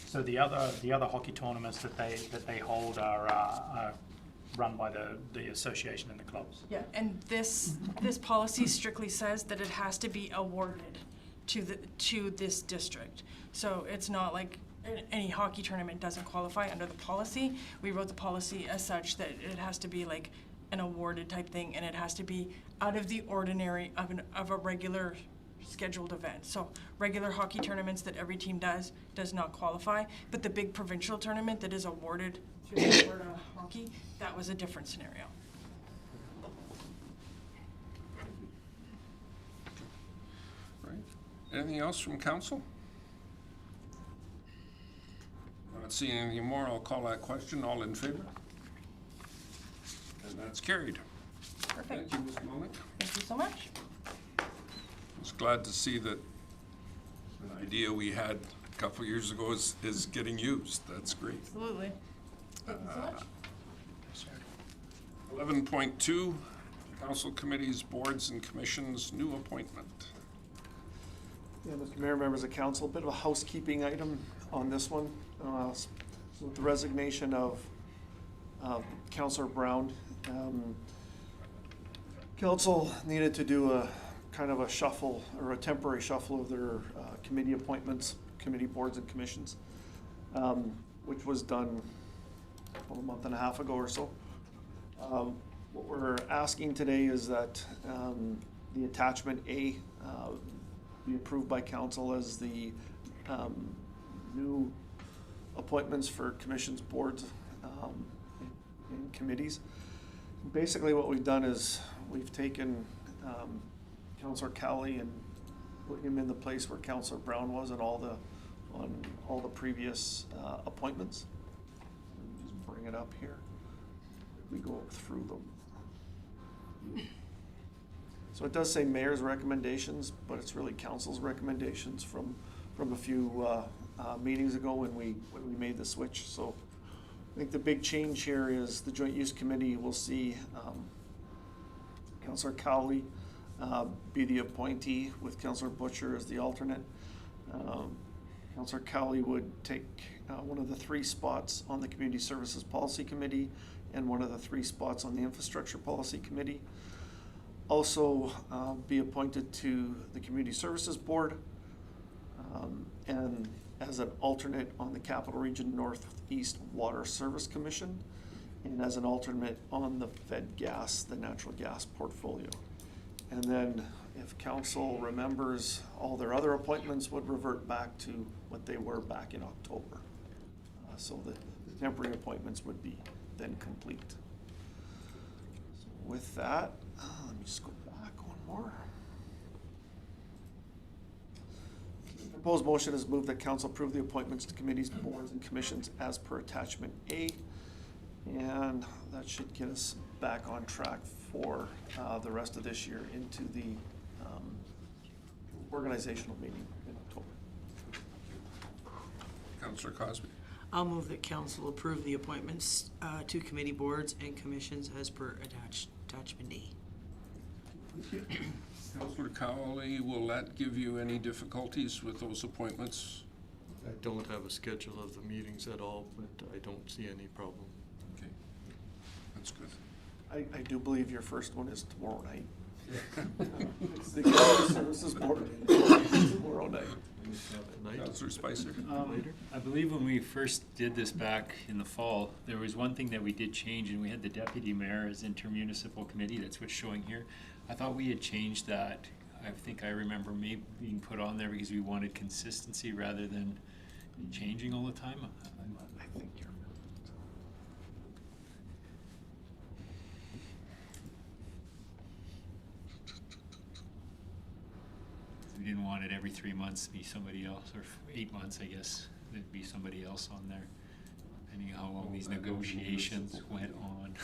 Speaker 11: So the other hockey tournaments that they hold are run by the association and the clubs.
Speaker 12: Yeah, and this policy strictly says that it has to be awarded to this district. So it's not like any hockey tournament doesn't qualify under the policy. We wrote the policy as such that it has to be like an awarded type thing, and it has to be out of the ordinary of a regular scheduled event. So regular hockey tournaments that every team does not qualify, but the big provincial tournament that is awarded through the Alberta Hockey, that was a different scenario.
Speaker 1: Right. Anything else from council? Not seeing anything more, I'll call that question. All in favor? And that's carried.
Speaker 12: Perfect.
Speaker 1: Thank you, Ms. Melnick.
Speaker 12: Thank you so much.
Speaker 1: Just glad to see that an idea we had a couple years ago is getting used. That's great.
Speaker 12: Absolutely. Thank you so much.
Speaker 1: 11.2, council committees, boards, and commissions, new appointment.
Speaker 3: Yeah, Mr. Mayor, members of council, a bit of a housekeeping item on this one. So with the resignation of Councillor Brown, council needed to do a kind of a shuffle or a temporary shuffle of their committee appointments, committee boards and commissions, which was done a month and a half ago or so. What we're asking today is that the attachment A be approved by council as the new appointments for commissions, boards, and committees. Basically what we've done is we've taken Councillor Cowley and put him in the place where Councillor Brown was on all the previous appointments. Just bring it up here. We go through them. So it does say mayor's recommendations, but it's really council's recommendations from a few meetings ago when we made the switch. So I think the big change here is the Joint Use Committee will see Councillor Cowley be the appointee with Councillor Butcher as the alternate. Councillor Cowley would take one of the 3 spots on the Community Services Policy Committee and one of the 3 spots on the Infrastructure Policy Committee. Also be appointed to the Community Services Board and as an alternate on the Capital Region Northeast Water Service Commission and as an alternate on the Fed Gas, the natural gas portfolio. And then if council remembers, all their other appointments would revert back to what they were back in October. So the temporary appointments would be then complete. So with that, let me just go back one more. The proposed motion is moved that council approve the appointments to committees, boards, and commissions as per attachment A. And that should get us back on track for the rest of this year into the organizational meeting in October.
Speaker 1: Councillor Cosby.
Speaker 10: I'll move that council approve the appointments to committee boards and commissions as per attachment A.
Speaker 1: Councillor Cowley, will that give you any difficulties with those appointments?
Speaker 2: I don't have a schedule of the meetings at all, but I don't see any problem.
Speaker 1: Okay, that's good.
Speaker 3: I do believe your first one is tomorrow night. It's the Community Services Board tomorrow night.
Speaker 1: Councillor Spicer.
Speaker 2: Later?
Speaker 8: I believe when we first did this back in the fall, there was one thing that we did change, and we had the deputy mayor as intermunicipal committee. That's what's showing here. I thought we had changed that I think I remember me being put on there because we wanted consistency rather than changing all the time.
Speaker 3: I think you're.
Speaker 8: We didn't want it every 3 months to be somebody else, or 8 months, I guess, it'd be somebody else on there, depending on how long these negotiations went on.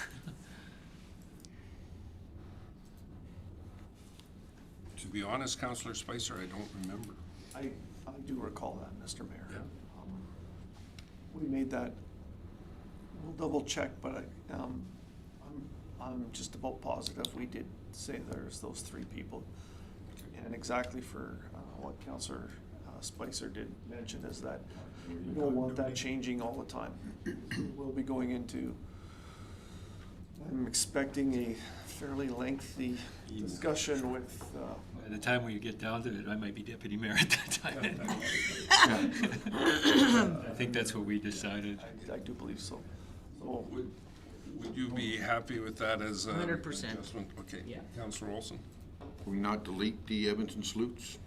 Speaker 1: To be honest, Councillor Spicer, I don't remember.
Speaker 3: I do recall that, Mr. Mayor.
Speaker 1: Yeah.
Speaker 3: We made that, we'll double check, but I'm just about positive we did say there's those 3 people. And exactly for what Councillor Spicer did mention is that we don't want that changing all the time. We'll be going into, I'm expecting a fairly lengthy discussion with,
Speaker 8: By the time we get down to it, I might be deputy mayor at that time. I think that's what we decided.
Speaker 3: I do believe so. So,
Speaker 1: Would you be happy with that as a
Speaker 10: 100%.
Speaker 1: adjustment? Okay.
Speaker 10: Yeah.
Speaker 1: Councillor Olson?
Speaker 4: Can we not delete the Edmonton Salutes?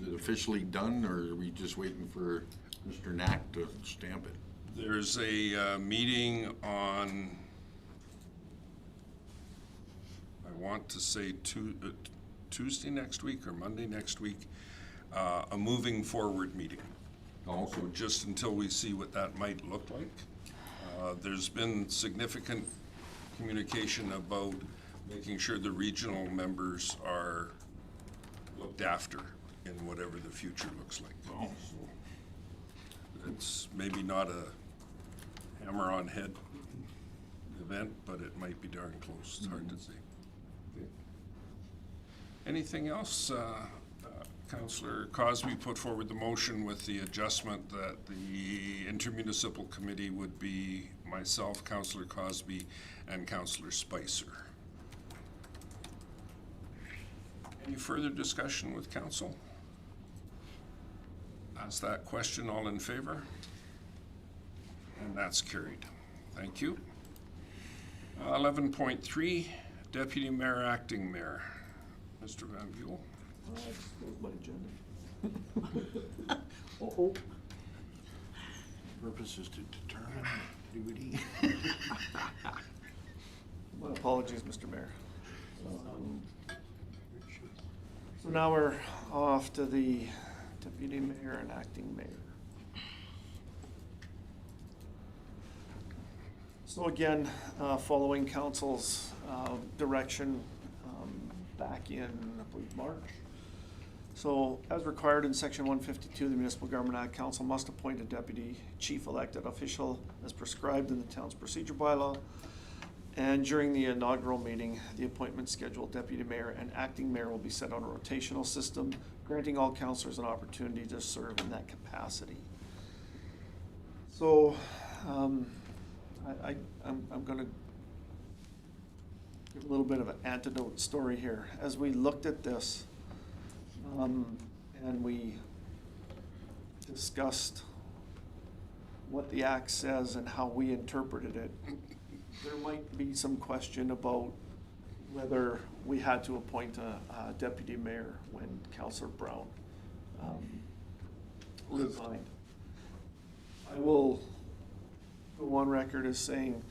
Speaker 4: Is it officially done, or are we just waiting for Mr. Knack to stamp it?
Speaker 1: There's a meeting on, I want to say Tuesday next week or Monday next week, a moving forward meeting.
Speaker 4: Oh,
Speaker 1: So just until we see what that might look like. There's been significant communication about making sure the regional members are looked after in whatever the future looks like. So it's maybe not a hammer-on-head event, but it might be darn close. It's hard to say. Okay. Anything else? Councillor Cosby put forward the motion with the adjustment that the intermunicipal committee would be myself, Councillor Cosby, and Councillor Spicer. Any further discussion with council? Ask that question, all in favor? And that's carried. Thank you. 11.3, Deputy Mayor, Acting Mayor. Mr. Van Buell.
Speaker 3: my agenda. Uh-oh.
Speaker 4: Purpose is to determine duty.
Speaker 3: My apologies, Mr. Mayor. So now we're off to the deputy mayor and acting mayor. So again, following council's direction back in, I believe, March. So as required in section 152 of the Municipal Government Act, council must appoint a deputy chief elected official as prescribed in the town's procedure bylaw. And during the inaugural meeting, the appointment schedule, deputy mayor and acting mayor will be set on a rotational system, granting all councillors an opportunity to serve in that capacity. So, I'm gonna give a little bit of an antidote story here. As we looked at this, and we discussed what the act says and how we interpreted it, there might be some question about whether we had to appoint a deputy mayor when Councillor Brown resigned. I will go on record as saying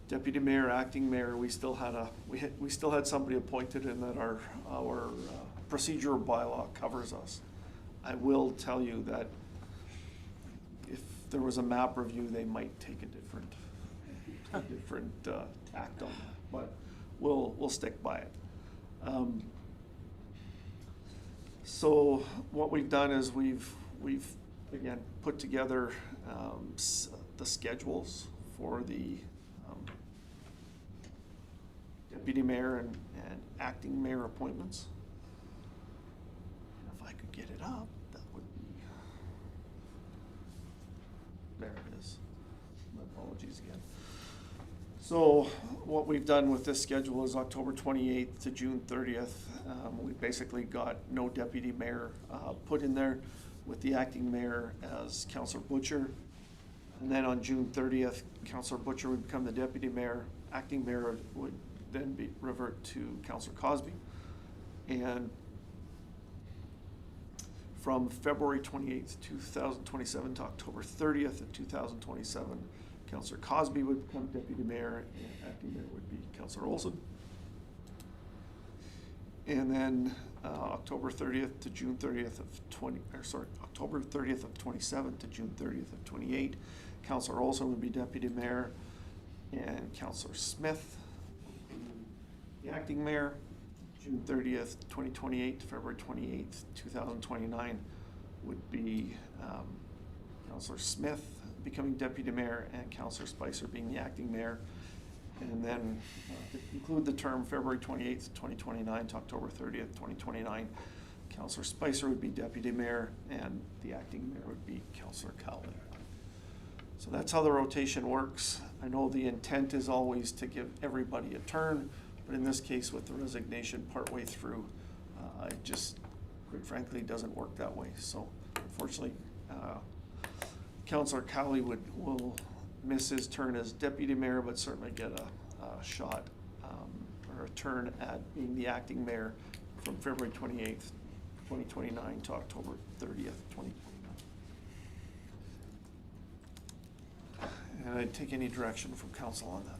Speaker 3: deputy mayor, acting mayor, we still had somebody appointed and that our procedural bylaw covers us. I will tell you that if there was a map review, they might take a different tact on that, but we'll stick by it. So what we've done is we've again put together the schedules for the deputy mayor and acting mayor appointments. And if I could get it up, that would be, there it is. My apologies again. So what we've done with this schedule is October 28th to June 30th. We basically got no deputy mayor put in there, with the acting mayor as Councillor Butcher. And then on June 30th, Councillor Butcher would become the deputy mayor. Acting mayor would then revert to Councillor Cosby. And from February 28th, 2027 to October 30th of 2027, Councillor Cosby would become deputy mayor and acting mayor would be Councillor Olson. And then October 30th to June 30th of October 30th of 27 to June 30th of 28, Councillor Olson would be deputy mayor and Councillor Smith would be the acting mayor. June 30th, 2028 to February 28th, 2029 would be Councillor Smith becoming deputy mayor and Councillor Spicer being the acting mayor. And then to conclude the term, February 28th, 2029 to October 30th, 2029, Councillor Spicer would be deputy mayor and the acting mayor would be Councillor Cowley. So that's how the rotation works. I know the intent is always to give everybody a turn, but in this case, with the resignation partway through, it just, quite frankly, doesn't work that way. So unfortunately, Councillor Cowley will miss his turn as deputy mayor, but certainly get a shot or a turn at being the acting mayor from February 28th, 2029 to October 30th, 2029. And I'd take any direction from council on that.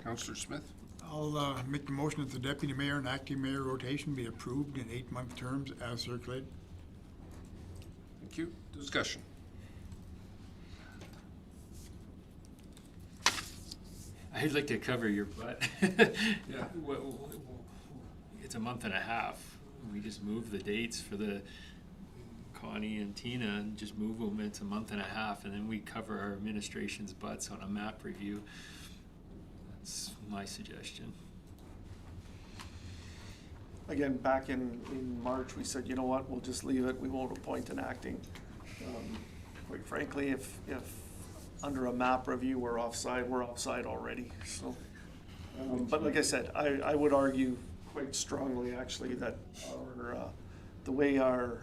Speaker 1: Councillor Smith?
Speaker 6: I'll make the motion that the deputy mayor and acting mayor rotation be approved in 8-month terms as circulated.
Speaker 1: Thank you. Discussion.
Speaker 8: I'd like to cover your butt.
Speaker 1: Yeah.
Speaker 8: It's a month and a half. We just move the dates for the Connie and Tina and just move them. It's a month and a half, and then we cover our administration's butts on a map review. That's my suggestion.
Speaker 3: Again, back in March, we said, you know what, we'll just leave it. We won't appoint an acting. Quite frankly, if under a map review we're offside already. So, but like I said, I would argue quite strongly actually that the way our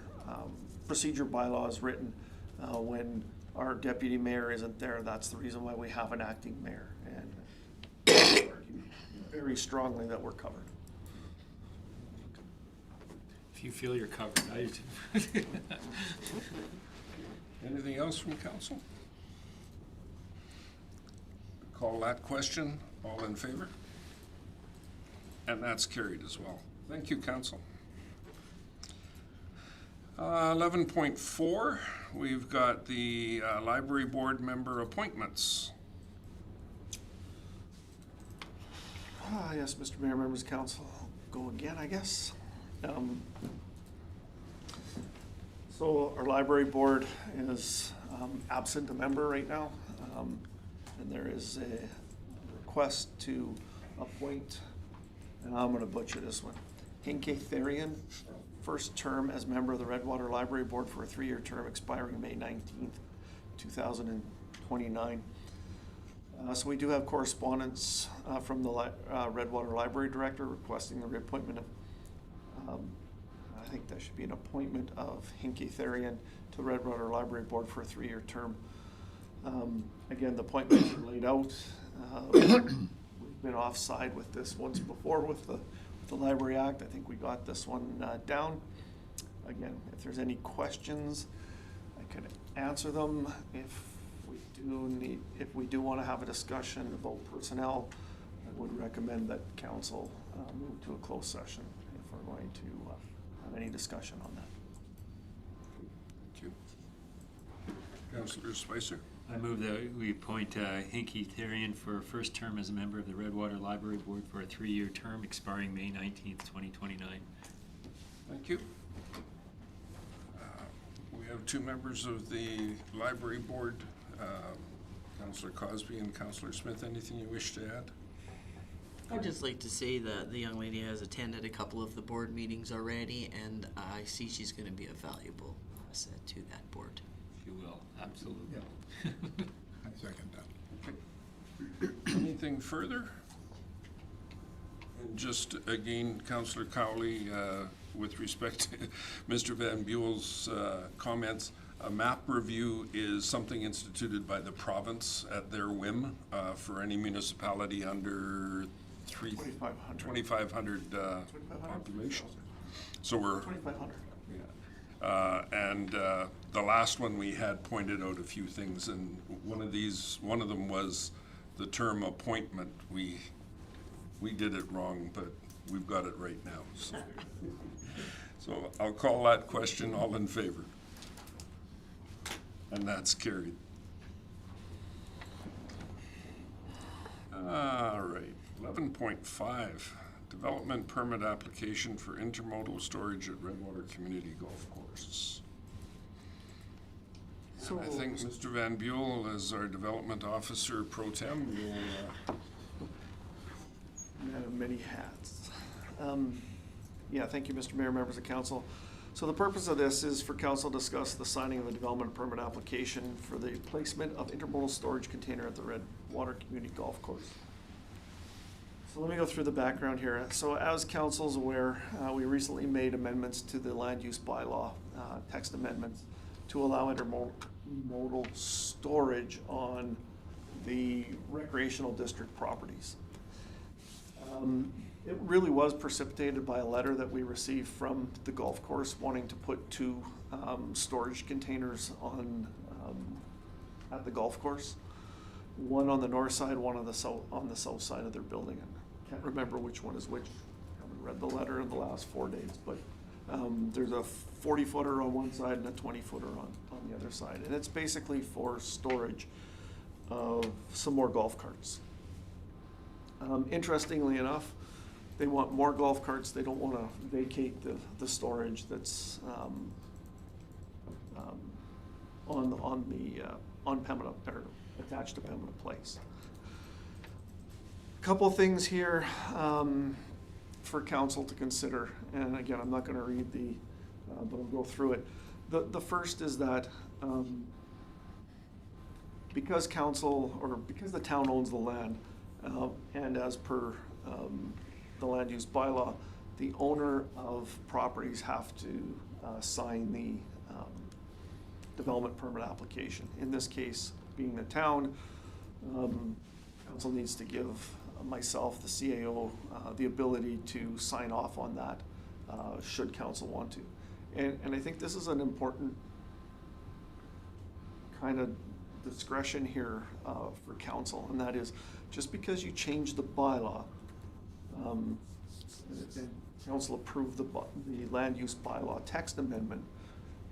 Speaker 3: procedure bylaw is written, when our deputy mayor isn't there, that's the reason why we have an acting mayor. And I would argue very strongly that we're covered.
Speaker 8: If you feel you're covered, I do too.
Speaker 1: Anything else from council? Call that question. All in favor? And that's carried as well. Thank you, council. 11.4, we've got the library board member appointments.
Speaker 3: Yes, Mr. Mayor, members of council, go again, I guess. So our library board is absent a member right now, and there is a request to appoint, and I'm going to butcher this one, Hinke Therian, first term as member of the Redwater Library Board for a 3-year term expiring May 19th, 2029. So we do have correspondence from the Redwater Library Director requesting the reappointment of, I think that should be an appointment of Hinke Therian to the Redwater Library Board for a 3-year term. Again, the appointments are laid out. We've been offside with this once before with the Library Act. I think we got this one down. Again, if there's any questions, I could answer them. If we do want to have a discussion about personnel, I would recommend that council move to a closed session if we're going to have any discussion on that.
Speaker 1: Thank you. Councillor Spicer?
Speaker 8: I move that we appoint Hinke Therian for first term as a member of the Redwater Library Board for a 3-year term expiring May 19th, 2029.
Speaker 1: Thank you. We have 2 members of the library board, Councillor Cosby and Councillor Smith. Anything you wish to add?
Speaker 10: I'd just like to say that the young lady has attended a couple of the board meetings already, and I see she's going to be a valuable asset to that board.
Speaker 8: If you will, absolutely.
Speaker 6: I second that.
Speaker 1: Okay. Anything further? And just again, Councillor Cowley, with respect to Mr. Van Buel's comments, A map review is something instituted by the province at their whim for any municipality under
Speaker 3: 2,500.
Speaker 1: 2,500 population. So we're,
Speaker 3: 2,500.
Speaker 1: and the last one we had pointed out a few things, and one of them was the term appointment. We did it wrong, but we've got it right now. So I'll call that question. All in favor? And that's carried. All right, 11.5, development permit application for intermodal storage at Redwater Community Golf Course.
Speaker 3: So
Speaker 1: I think Mr. Van Buell, as our development officer pro tem, will,
Speaker 3: Man of many hats. Yeah, thank you, Mr. Mayor, members of council. So the purpose of this is for council to discuss the signing of the development permit application for the placement of intermodal storage container at the Redwater Community Golf Course. So let me go through the background here. So as council's aware, we recently made amendments to the land use bylaw, text amendments, to allow intermodal storage on the recreational district properties. It really was precipitated by a letter that we received from the golf course wanting to put two storage containers on at the golf course. One on the north side, one on the south side of their building. And I can't remember which one is which. I haven't read the letter in the last 4 days, but there's a 40-footer on one side and a 20-footer on the other side. And it's basically for storage of some more golf carts. Interestingly enough, they want more golf carts. They don't want to vacate the storage that's on Pembina, or attached to Pembina Place. Couple things here for council to consider, and again, I'm not going to read but I'll go through it. The first is that because the town owns the land, and as per the land use bylaw, the owner of properties have to sign the development permit application. In this case, being the town, council needs to give myself, the CAO, the ability to sign off on that, should council want to. And I think this is an important kind of discretion here for council, and that is, just because you change the bylaw, and council approved the land use bylaw text amendment,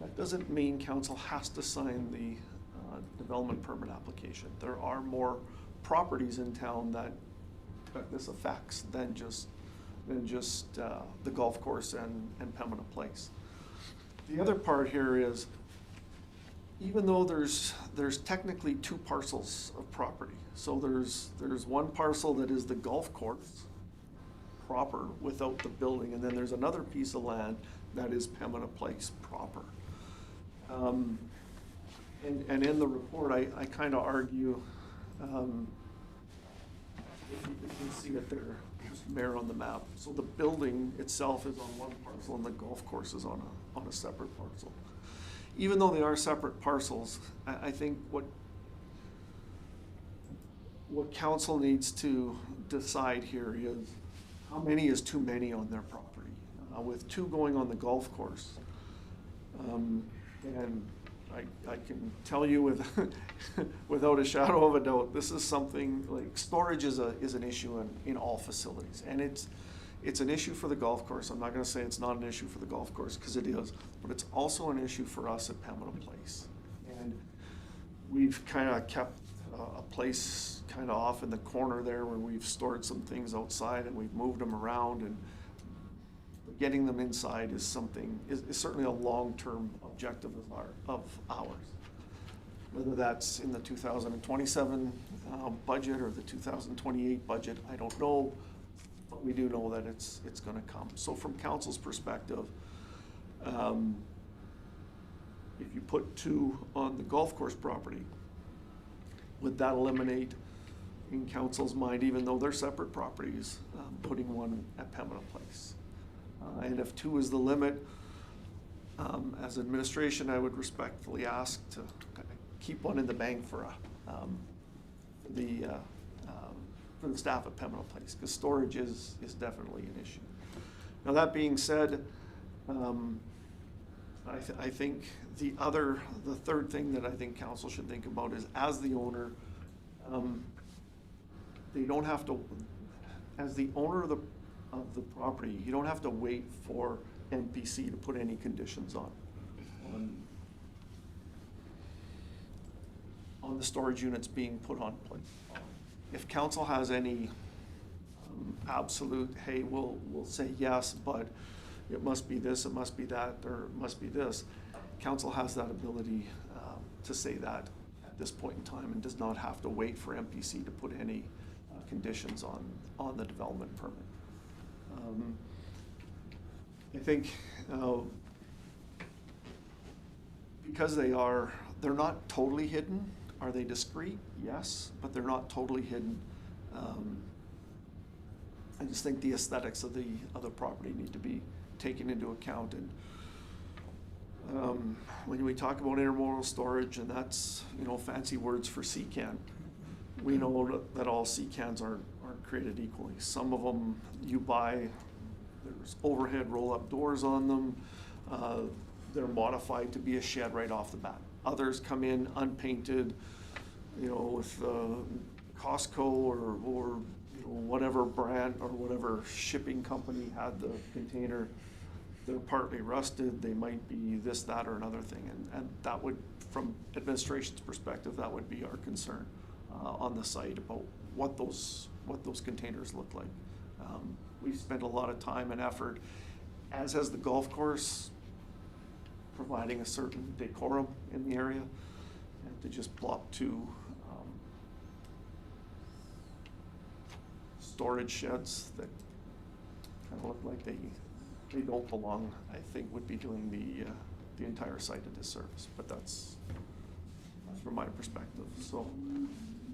Speaker 3: that doesn't mean council has to sign the development permit application. There are more properties in town that this affects than just the golf course and Pembina Place. The other part here is, even though there's technically two parcels of property, so there's one parcel that is the golf course proper without the building, and then there's another piece of land that is Pembina Place proper. And in the report, I kind of argue, if you can see it there, Mr. Mayor, on the map. So the building itself is on one parcel and the golf course is on a separate parcel. Even though they are separate parcels, I think what council needs to decide here is how many is too many on their property. With two going on the golf course, and I can tell you without a shadow of a doubt, this is something like storage is an issue in all facilities, and it's an issue for the golf course. I'm not going to say it's not an issue for the golf course, because it is, but it's also an issue for us at Pembina Place. And we've kind of kept a place kind of off in the corner there where we've stored some things outside and we've moved them around, and getting them inside is certainly a long-term objective of ours. Whether that's in the 2027 budget or the 2028 budget, I don't know, but we do know that it's going to come. So from council's perspective, if you put two on the golf course property, would that eliminate, in council's mind, even though they're separate properties, putting one at Pembina Place? And if two is the limit, as administration, I would respectfully ask to kind of keep one in the bank for the staff at Pembina Place, because storage is definitely an issue. Now, that being said, I think the third thing that I think council should think about is, as the owner, they don't have to, as the owner of the property, you don't have to wait for MPC to put any conditions on the storage units being put on place. If council has any absolute, hey, we'll say yes, but it must be this, it must be that, or it must be this, council has that ability to say that at this point in time, and does not have to wait for MPC to put any conditions on the development permit. I think because they're not totally hidden. Are they discreet? Yes, but they're not totally hidden. I just think the aesthetics of the property need to be taken into account. And when we talk about intermodal storage, and that's, fancy words for CCAN, we know that all CCANs aren't created equally. Some of them you buy, there's overhead roll-up doors on them. They're modified to be a shed right off the bat. Others come in unpainted, with Costco or whatever brand or whatever shipping company had the container. They're partly rusted. They might be this, that, or another thing. And that would, from administration's perspective, that would be our concern on the site about what those containers look like. We've spent a lot of time and effort, as has the golf course, providing a certain decorum in the area, and to just plop two storage sheds that kind of look like they don't belong, I think would be doing the entire site a disservice. But that's from my perspective. So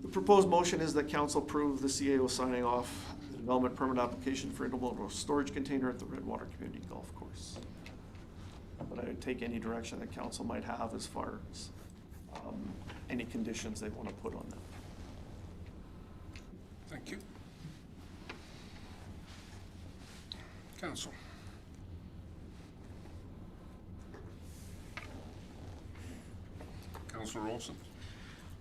Speaker 3: the proposed motion is that council approve the CAO signing off the development permit application for intermodal storage container at the Redwater Community Golf Course. But I would take any direction that council might have as far as any conditions they want to put on them.
Speaker 1: Thank you. Council. Councilor Olson.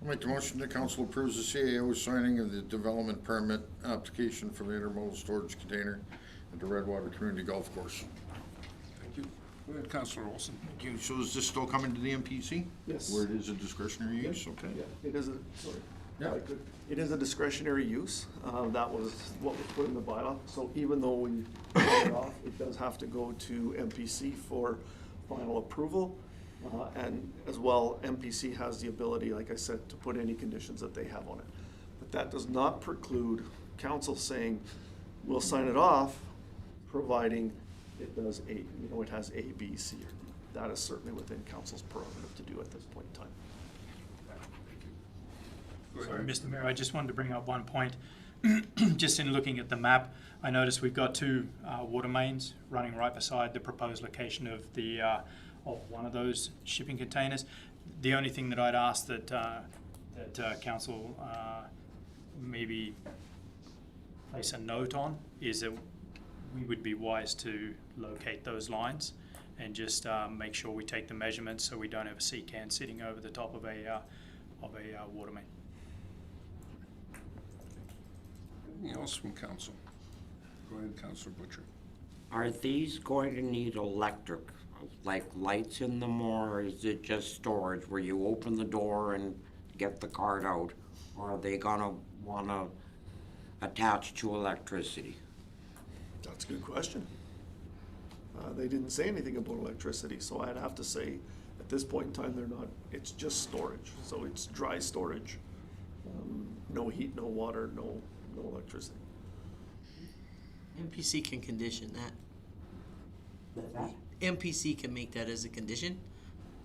Speaker 4: I'll make the motion that council approves the CAO signing of the development permit application for the intermodal storage container at the Redwater Community Golf Course.
Speaker 1: Thank you. Go ahead, Councilor Olson.
Speaker 4: Thank you. So is this still coming to the MPC?
Speaker 3: Yes.
Speaker 4: Where it is a discretionary use? Okay.
Speaker 3: Yeah, it is sorry.
Speaker 4: Yeah.
Speaker 3: It is a discretionary use. That was what was put in the bylaw. So even though we sign it off, it does have to go to MPC for final approval. And as well, MPC has the ability, like I said, to put any conditions that they have on it. But that does not preclude council saying, we'll sign it off, providing it does it has A, B, C, or D. That is certainly within council's prerogative to do at this point in time.
Speaker 11: Sorry, Mr. Mayor, I just wanted to bring up one point. Just in looking at the map, I noticed we've got two water mains running right beside the proposed location of the of one of those shipping containers. The only thing that I'd ask that council maybe place a note on is that we would be wise to locate those lines and just make sure we take the measurements so we don't have a sea can sitting over the top of a water main.
Speaker 1: Anything else from council? Go ahead, Councilor Butcher.
Speaker 7: Are these going to need electric, like lights in them, or is it just storage where you open the door and get the cart out? Or are they gonna wanna attach to electricity?
Speaker 3: That's a good question. They didn't say anything about electricity, so I'd have to say at this point in time, they're not, it's just storage. So it's dry storage. No heat, no water, no electricity.
Speaker 10: MPC can condition that. MPC can make that as a condition.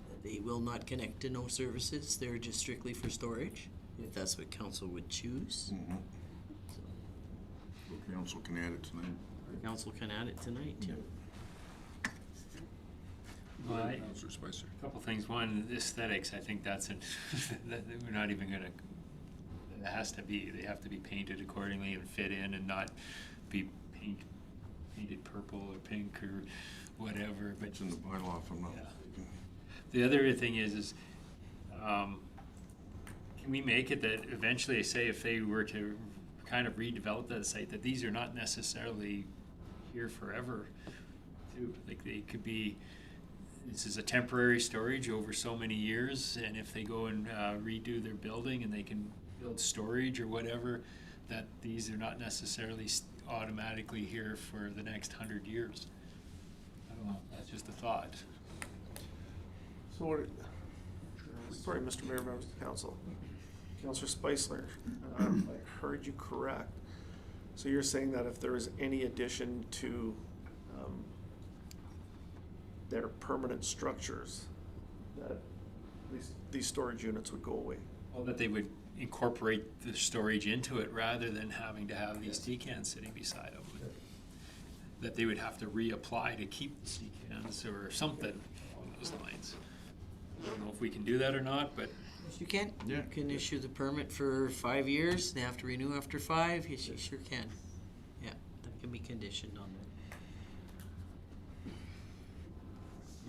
Speaker 10: That they will not connect to no services. They're just strictly for storage, if that's what council would choose.
Speaker 4: So council can add it tonight.
Speaker 10: Council can add it tonight, yeah.
Speaker 8: Well,
Speaker 1: Councillor Spicer.
Speaker 8: Couple things. One, aesthetics. I think that's that we're not even gonna. It has to be. They have to be painted accordingly and fit in, and not be painted purple or pink or whatever. But
Speaker 4: It's in the bylaw, if I'm not
Speaker 8: Yeah.
Speaker 4: mistaken.
Speaker 8: the other thing is, can we make it that eventually, say, if they were to kind of redevelop that site, that these are not necessarily here forever, too? Like they could be. This is a temporary storage over so many years, and if they go and redo their building and they can build storage or whatever, that these are not necessarily automatically here for the next 100 years. I don't know, that's just a thought.
Speaker 3: So, sorry, Mr. Mayor, members of the council. Councillor Spicer, I heard you correct. So you're saying that if there is any addition to their permanent structures, that these storage units would go away?
Speaker 8: Well, that they would incorporate the storage into it rather than having to have these tea cans sitting beside them. That they would have to reapply to keep the tea cans or something along those lines. I don't know if we can do that or not, but
Speaker 10: Yes, you can.
Speaker 4: Yeah.
Speaker 10: You can issue the permit for 5 years, they have to renew after 5, yes, you sure can. Yeah, that can be conditioned on that.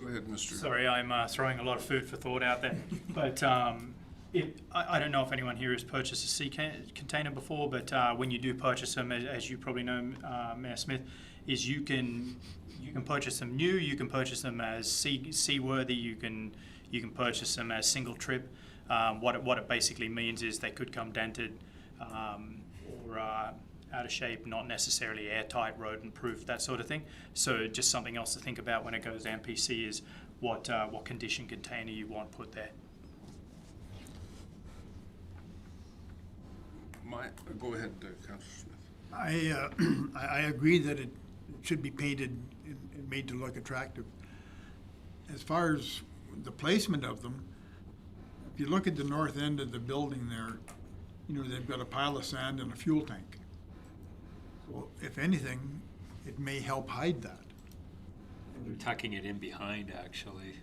Speaker 1: Go ahead, Mr.
Speaker 11: Sorry, I'm throwing a lot of food for thought out there. But I don't know if anyone here has purchased a sea container before, but when you do purchase them, as you probably know, Mayor Smith, is you can purchase them new, you can purchase them as seaworthy, you can purchase them as single trip. What it basically means is they could come dented or out of shape, not necessarily airtight, rodent proof, that sort of thing. So just something else to think about when it goes to MPC is what condition container you want put there.
Speaker 1: Go ahead, Councillor Smith.
Speaker 6: I agree that it should be painted and made to look attractive. As far as the placement of them, if you look at the north end of the building there, they've got a pile of sand and a fuel tank. So if anything, it may help hide that.
Speaker 8: they're tucking it in behind, actually.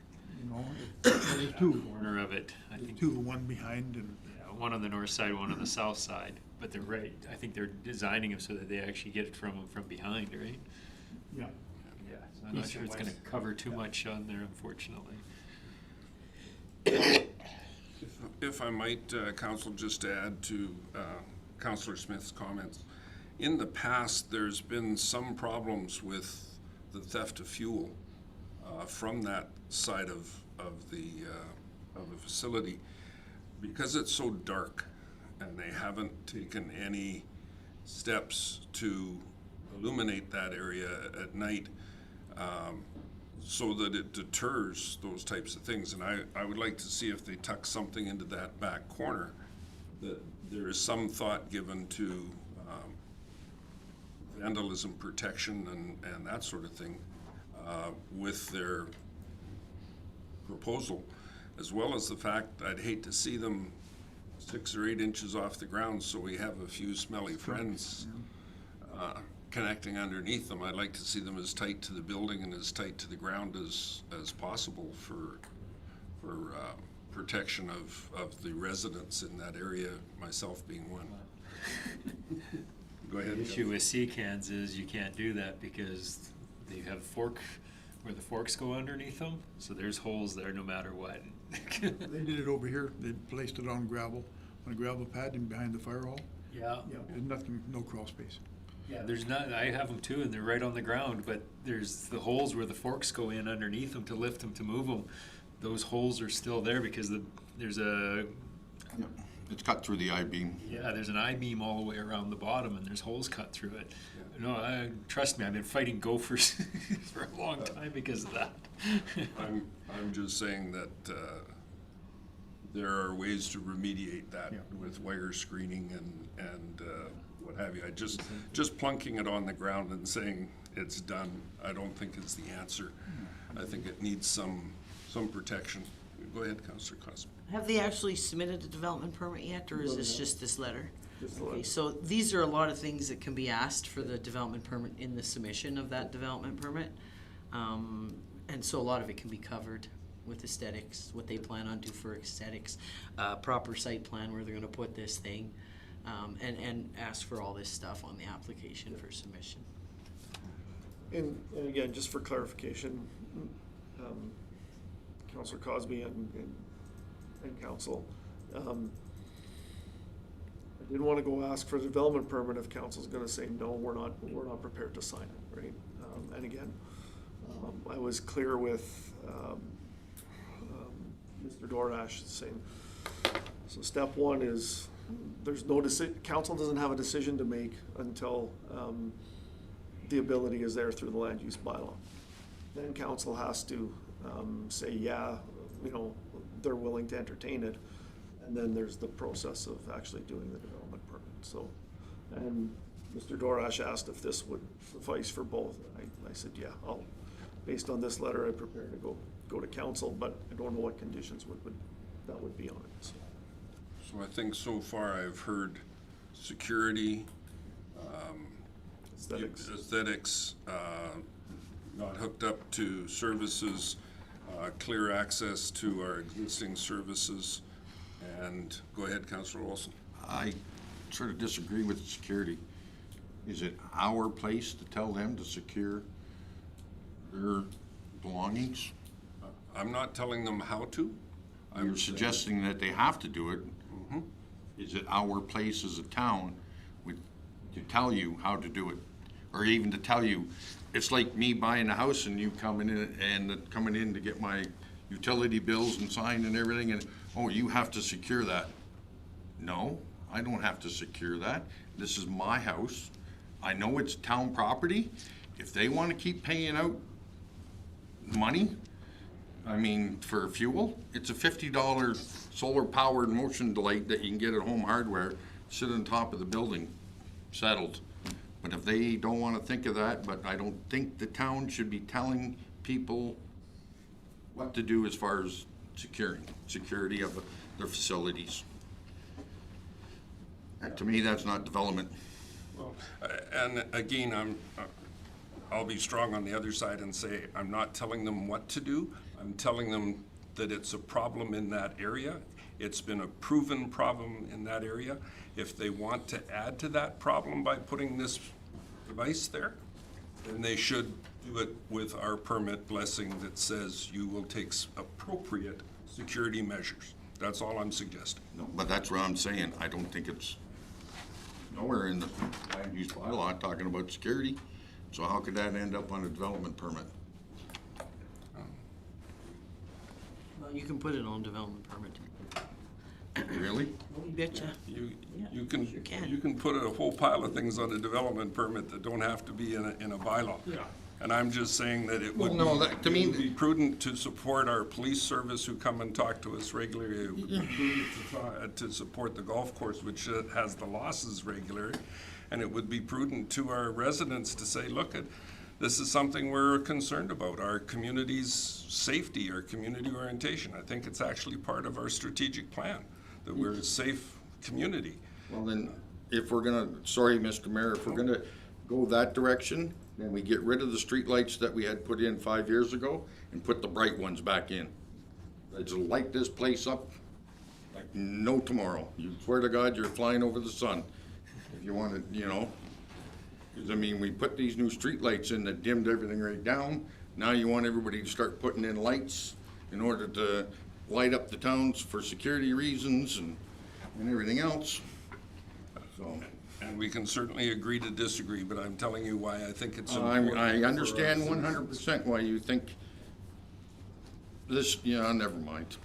Speaker 6: There's two.
Speaker 8: Corner of it, I
Speaker 6: There's
Speaker 8: think.
Speaker 6: two, one behind and.
Speaker 8: Yeah, one on the north side, one on the south side. But they're right. I think they're designing them so that they actually get it from behind, right?
Speaker 6: Yeah.
Speaker 8: Yeah. So I'm not sure it's going to cover too much on there, unfortunately.
Speaker 1: If I might, Council, just to add to Councillor Smith's comments. In the past, there's been some problems with the theft of fuel from that side of the facility because it's so dark, and they haven't taken any steps to illuminate that area at night so that it deters those types of things. And I would like to see if they tuck something into that back corner, that there is some thought given to vandalism protection and that sort of thing with their proposal, as well as the fact I'd hate to see them 6 or 8 inches off the ground so we have a few smelly friends connecting underneath them. I'd like to see them as tight to the building and as tight to the ground as possible for protection of the residents in that area, myself being one. Go ahead.
Speaker 8: The issue with sea cans is you can't do that because they have where the forks go underneath them, so there's holes there no matter what.
Speaker 6: They did it over here. They placed it on a gravel pad and behind the fire hall.
Speaker 8: Yeah.
Speaker 6: Yeah, there's nothing, no crawl space.
Speaker 8: Yeah, there's not, I have them too, and they're right on the ground, but there's the holes where the forks go in underneath them to lift them, to move them. Those holes are still there because there's a,
Speaker 4: Yep. It's cut through the I-beam.
Speaker 8: yeah, there's an I-beam all the way around the bottom, and there's holes cut through it. No, trust me, I've been fighting gophers for a long time because of that.
Speaker 1: I'm just saying that there are ways to remediate that with wire screening and what have you. I just plunking it on the ground and saying it's done, I don't think is the answer. I think it needs some protection. Go ahead, Councillor Cosmo.
Speaker 10: Have they actually submitted a development permit yet, or is this just this letter?
Speaker 3: Just the
Speaker 10: Okay,
Speaker 3: letter.
Speaker 10: so these are a lot of things that can be asked for the development permit in the submission of that development permit. And so a lot of it can be covered with aesthetics, what they plan on do for aesthetics, proper site plan where they're gonna put this thing, and ask for all this stuff on the application for submission.
Speaker 3: And again, just for clarification, Councillor Cosby and council, I didn't want to go ask for a development permit if council's gonna say, no, we're not prepared to sign it, right? And again, I was clear with, Mr. Dorash saying, so step one is, there's no council doesn't have a decision to make until, the ability is there through the land use bylaw. Then council has to, say, yeah, you know, they're willing to entertain it. And then there's the process of actually doing the development permit. So, and Mr. Dorash asked if this would suffice for both. I said, yeah, based on this letter, I'm prepared to go to council, but I don't know what conditions that would be on it. So.
Speaker 1: So I think so far I've heard security, aesthetics, not hooked up to services, clear access to our existing services, and go ahead, Councillor Olson.
Speaker 4: I sort of disagree with security. Is it our place to tell them to secure their belongings?
Speaker 1: I'm not telling them how to.
Speaker 4: You're suggesting that they have to do it.
Speaker 1: Mhm.
Speaker 4: Is it our place as a town to tell you how to do it? Or even to tell you, it's like me buying a house and you coming in to get my utility bills and signed and everything, and, oh, you have to secure that. No, I don't have to secure that. This is my house. I know it's town property. If they want to keep paying out money, I mean, for fuel, it's a $50 solar-powered motion light that you can get at Home Hardware, sit on top of the building, settled. But if they don't want to think of that, but I don't think the town should be telling people what to do as far as security of their facilities. And to me, that's not development.
Speaker 1: Well, and again, I'll be strong on the other side and say, I'm not telling them what to do. I'm telling them that it's a problem in that area. It's been a proven problem in that area. If they want to add to that problem by putting this device there, then they should do it with our permit blessing that says you will take appropriate security measures. That's all I'm suggesting.
Speaker 4: No, but that's what I'm saying. I don't think it's nowhere in the land use bylaw talking about security. So how could that end up on a development permit?
Speaker 10: Well, you can put it on development permit.
Speaker 4: Really?
Speaker 10: You betcha.
Speaker 1: You can
Speaker 10: sure can.
Speaker 1: you can put a whole pile of things on a development permit that don't have to be in a bylaw. Yeah. And I'm just saying that it would be prudent to support our police service who come and talk to us regularly. It would be prudent to support the golf course, which has the losses regularly. And it would be prudent to our residents to say, look, this is something we're concerned about, our community's safety, our community orientation. I think it's actually part of our strategic plan, that we're a safe community.
Speaker 4: Well then, if we're gonna, sorry, Mr. Mayor, if we're gonna go that direction, then we get rid of the streetlights that we had put in 5 years ago and put the bright ones back in. Let's light this place up like no tomorrow. You swear to God, you're flying over the sun. If you want to, you know. Because, I mean, we put these new streetlights in that dimmed everything right down. Now you want everybody to start putting in lights in order to light up the towns for security reasons and everything else. So.
Speaker 1: And we can certainly agree to disagree, but I'm telling you why I think it's important.
Speaker 4: I understand 100% why you think this, yeah, never mind.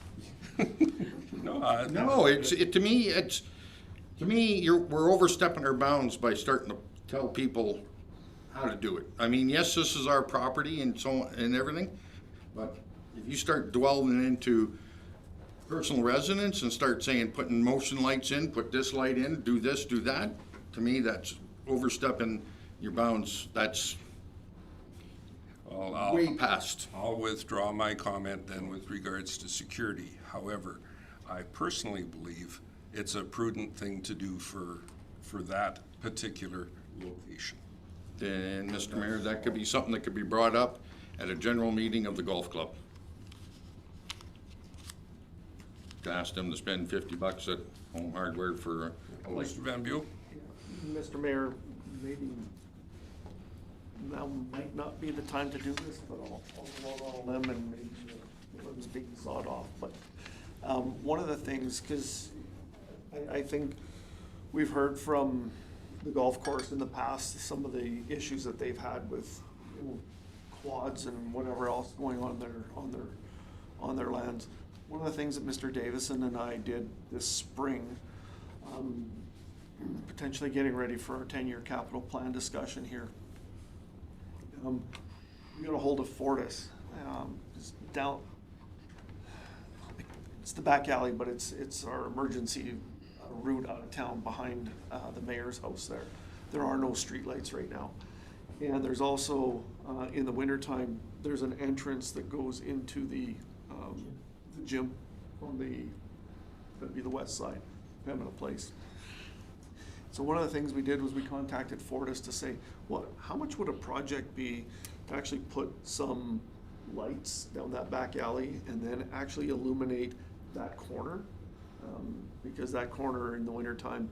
Speaker 4: No, to me, we're overstepping our bounds by starting to tell people how to do it. I mean, yes, this is our property and so on and everything, but if you start dwelling into personal residence and start saying, putting motion lights in, put this light in, do this, do that, to me, that's overstepping your bounds. That's way past.
Speaker 1: I'll withdraw my comment then with regards to security. However, I personally believe it's a prudent thing to do for that particular location.
Speaker 4: Then, Mr. Mayor, that could be something that could be brought up at a general meeting of the golf club. To ask them to spend $50 at Home Hardware for a light.
Speaker 1: Mr. Van Buel?
Speaker 3: Mr. Mayor, maybe now might not be the time to do this, but I'll go on a limb and maybe the limb's being sawed off. But one of the things, because I think we've heard from the golf course in the past, some of the issues that they've had with, you know, quads and whatever else going on their lands. One of the things that Mr. Davison and I did this spring, potentially getting ready for our 10-year capital plan discussion here. We got a hold of Fortis, it's down, it's the back alley, but it's our emergency route out of town behind the mayor's house there. There are no streetlights right now. And there's also, in the wintertime, there's an entrance that goes into the gym on that'd be the west side, Pembina Place. So one of the things we did was we contacted Fortis to say, how much would a project be to actually put some lights down that back alley and then actually illuminate that corner? Because that corner in the wintertime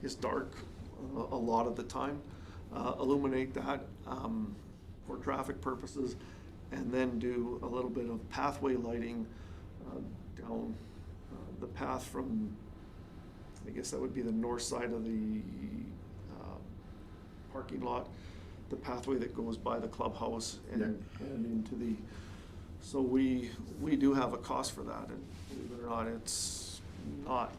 Speaker 3: is dark a lot of the time. Illuminate that for traffic purposes, and then do a little bit of pathway lighting down the path from, I guess that would be the north side of the parking lot, the pathway that goes by the clubhouse and into the, so we do have a cost for that, and believe it or not, it's not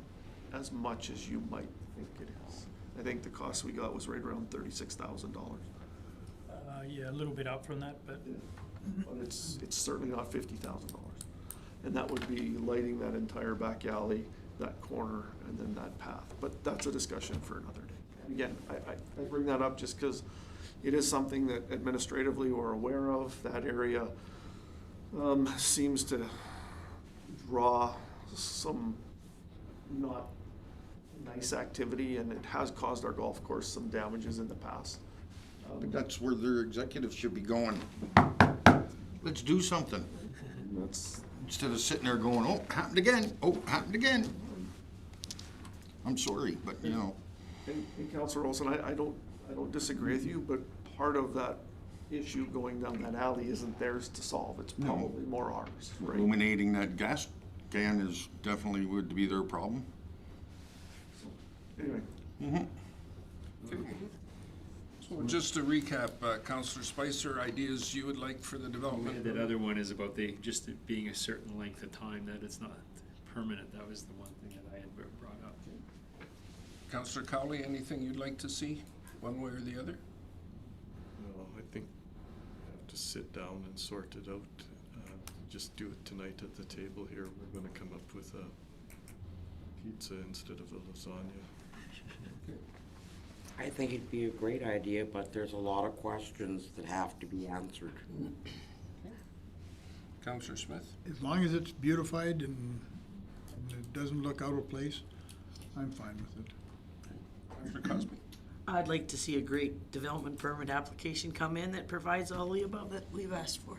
Speaker 3: as much as you might think it is. I think the cost we got was right around $36,000.
Speaker 11: Yeah, a little bit up from that, but
Speaker 3: But it's certainly not $50,000. And that would be lighting that entire back alley, that corner, and then that path. But that's a discussion for another day. And again, I bring that up just because it is something that administratively we're aware of. That area seems to draw some not nice activity, and it has caused our golf course some damages in the past.
Speaker 4: But that's where their executives should be going. Let's do something.
Speaker 3: That's,
Speaker 4: Instead of sitting there going, oh, happened again, oh, happened again. I'm sorry, but you know.
Speaker 3: and Councillor Olson, I don't disagree with you, but part of that issue going down that alley isn't theirs to solve. It's probably more ours, right?
Speaker 4: Illuminating that gas can is definitely would be their problem.
Speaker 3: Anyway.
Speaker 1: So just to recap, Councillor Spicer, ideas you would like for the development?
Speaker 8: That other one is about just it being a certain length of time, that it's not permanent. That was the one thing that I had brought up.
Speaker 1: Councillor Cowley, anything you'd like to see, one way or the other?
Speaker 2: No, I think we have to sit down and sort it out. Just do it tonight at the table here. We're gonna come up with a pizza instead of a lasagna.
Speaker 7: I think it'd be a great idea, but there's a lot of questions that have to be answered.
Speaker 1: Councillor Smith?
Speaker 6: As long as it's beautified and it doesn't look out of place, I'm fine with it.
Speaker 1: Councillor Cosby?
Speaker 10: I'd like to see a great development permit application come in that provides all the above that we've asked for.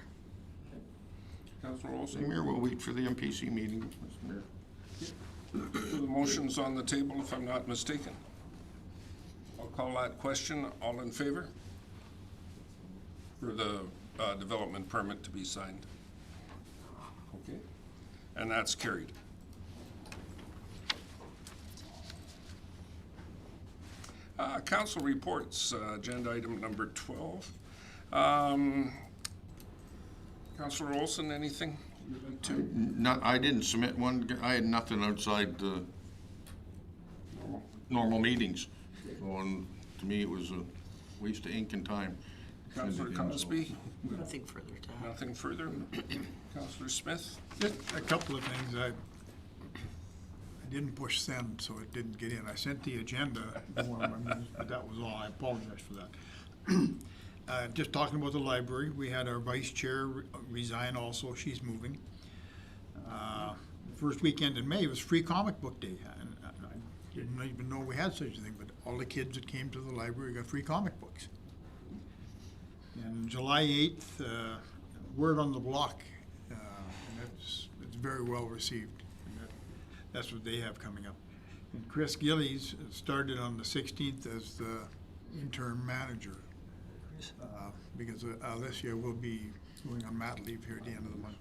Speaker 1: Councillor
Speaker 4: Same
Speaker 1: Olson?
Speaker 4: here, we'll wait for the MPC meeting, Mr. Mayor.
Speaker 1: The motion's on the table, if I'm not mistaken. I'll call that question. All in favor? For the development permit to be signed. Okay. And that's carried. Council reports, agenda item number 12. Councillor Olson, anything you'd like to?
Speaker 4: I didn't submit one, I had nothing outside the normal meetings. And to me, it was a waste of ink and time.
Speaker 1: Councillor Cosby?
Speaker 10: Nothing further to add.
Speaker 1: Nothing further. Councillor Smith?
Speaker 6: Just a couple of things. I didn't push send, so it didn't get in. I sent the agenda, but that was all. I apologize for that. Just talking about the library, we had our vice chair resign also. She's moving. First weekend in May was Free Comic Book Day. And I didn't even know we had such a thing, but all the kids that came to the library got free comic books. And July 8th, word on the block, and it's very well received. And that's what they have coming up. And Chris Gillies started on the 16th as the interim manager, because Alicia will be going on mat leave here at the end of the month.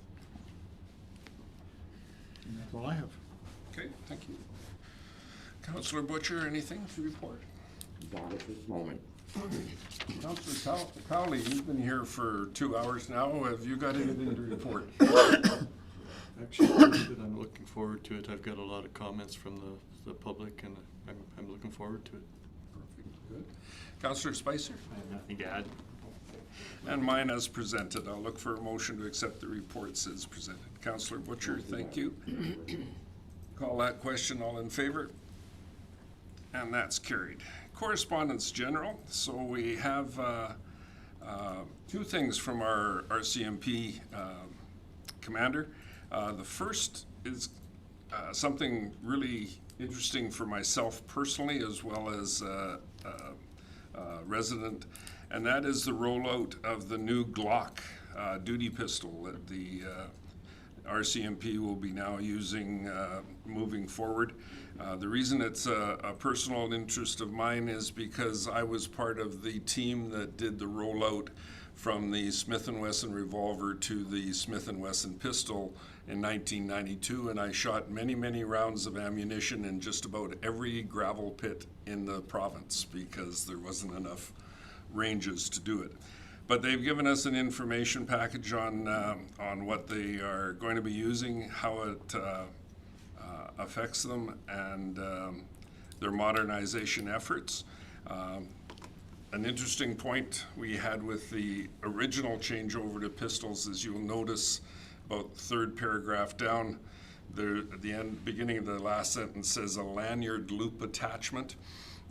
Speaker 6: And that's all I have.
Speaker 1: Okay, thank you. Councillor Butcher, anything to report?
Speaker 7: Not at this moment.
Speaker 1: Councillor Cowley, you've been here for 2 hours now. Have you got anything to report?
Speaker 2: Actually, good. I'm looking forward to it. I've got a lot of comments from the public, and I'm looking forward to it.
Speaker 1: Perfect, good. Councillor Spicer?
Speaker 8: I have nothing to add.
Speaker 1: And mine as presented. I'll look for a motion to accept the reports as presented. Councillor Butcher, thank you. Call that question. All in favor? And that's carried. Correspondence general. So we have two things from our RCMP commander. The first is something really interesting for myself personally, as well as resident, and that is the rollout of the new Glock duty pistol that the RCMP will be now using moving forward. The reason it's a personal interest of mine is because I was part of the team that did the rollout from the Smith & Wesson revolver to the Smith & Wesson pistol in 1992, and I shot many, many rounds of ammunition in just about every gravel pit in the province because there wasn't enough ranges to do it. But they've given us an information package on what they are going to be using, how it affects them, and their modernization efforts. An interesting point we had with the original changeover to pistols is you'll notice about the third paragraph down there at the end, beginning of the last sentence says a lanyard loop attachment,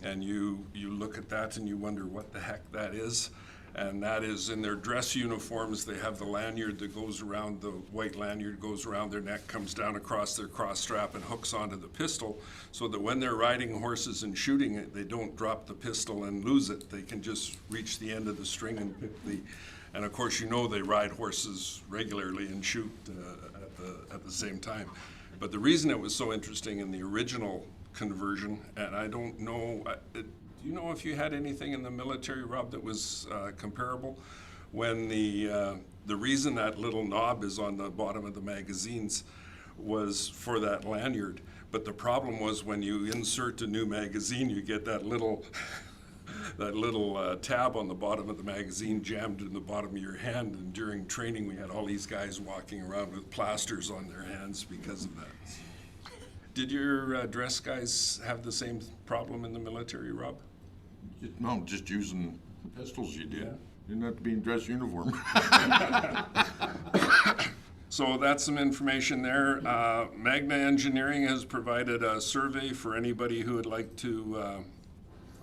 Speaker 1: and you look at that and you wonder what the heck that is. And that is in their dress uniforms, they have the lanyard that goes around, the white lanyard goes around their neck, comes down across their cross strap and hooks onto the pistol, so that when they're riding horses and shooting it, they don't drop the pistol and lose it. They can just reach the end of the string and pick the, and of course you know they ride horses regularly and shoot at the same time. But the reason it was so interesting in the original conversion, and I don't know, do you know if you had anything in the military, Rob, that was comparable? When the reason that little knob is on the bottom of the magazines was for that lanyard, but the problem was when you insert a new magazine, you get that little tab on the bottom of the magazine jammed in the bottom of your hand. And during training, we had all these guys walking around with plasters on their hands because of that. Did your dress guys have the same problem in the military, Rob?
Speaker 4: No, just using the pistols you did.
Speaker 1: Yeah.
Speaker 4: You didn't have to be in dress uniform.
Speaker 1: So that's some information there. Magna Engineering has provided a survey for anybody who would like to,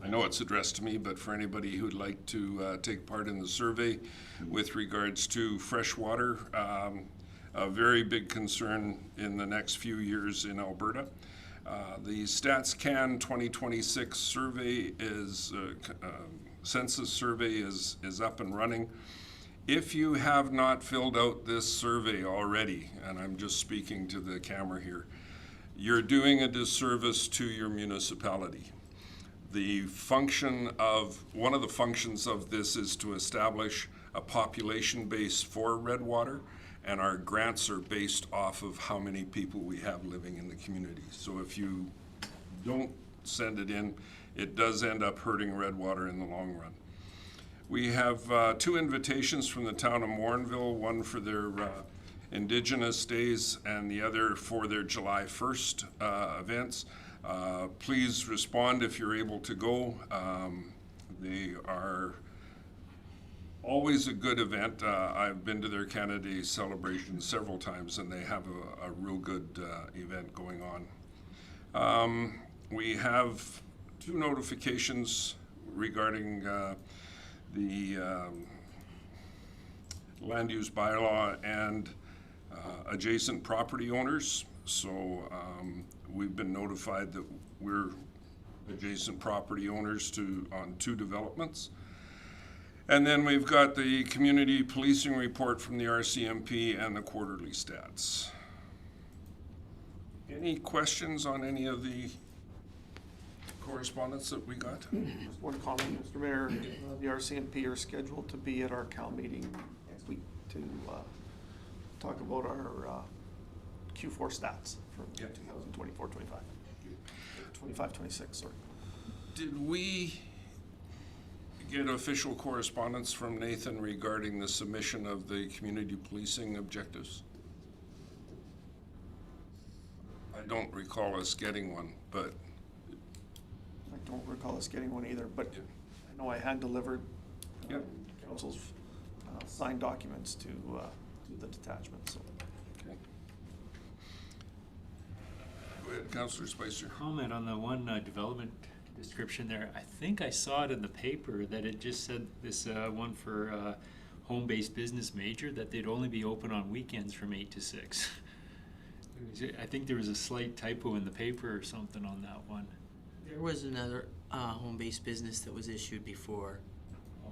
Speaker 1: I know it's addressed to me, but for anybody who'd like to take part in the survey with regards to fresh water, a very big concern in the next few years in Alberta. The StatsCan 2026 survey is, census survey is up and running. If you have not filled out this survey already, and I'm just speaking to the camera here, you're doing a disservice to your municipality. The function of, one of the functions of this is to establish a population base for Redwater, and our grants are based off of how many people we have living in the community. So if you don't send it in, it does end up hurting Redwater in the long run. We have 2 invitations from the town of Morinville, one for their Indigenous Days and the other for their July 1st events. Please respond if you're able to go. They are always a good event. I've been to their Canada Day celebration several times, and they have a real good event going on. We have 2 notifications regarding the land use bylaw and adjacent property owners. So we've been notified that we're adjacent property owners on 2 developments. And then we've got the community policing report from the RCMP and the quarterly stats. Any questions on any of the correspondence that we got?
Speaker 3: Just one comment, Mr. Mayor, the RCMP are scheduled to be at our Cal meeting next week to talk about our Q4 stats for 2024-25. 25-26, sorry.
Speaker 1: Did we get official correspondence from Nathan regarding the submission of the community policing objectives? I don't recall us getting one, but
Speaker 3: I don't recall us getting one either, but I know I hand delivered
Speaker 1: Yep.
Speaker 3: council's signed documents to the detachment, so.
Speaker 1: okay. Go ahead, Councillor Spicer.
Speaker 8: Comment on the one development description there. I think I saw it in the paper that it just said this one for home-based business major, that they'd only be open on weekends from 8 to 6. I think there was a slight typo in the paper or something on that one.
Speaker 10: There was another home-based business that was issued before.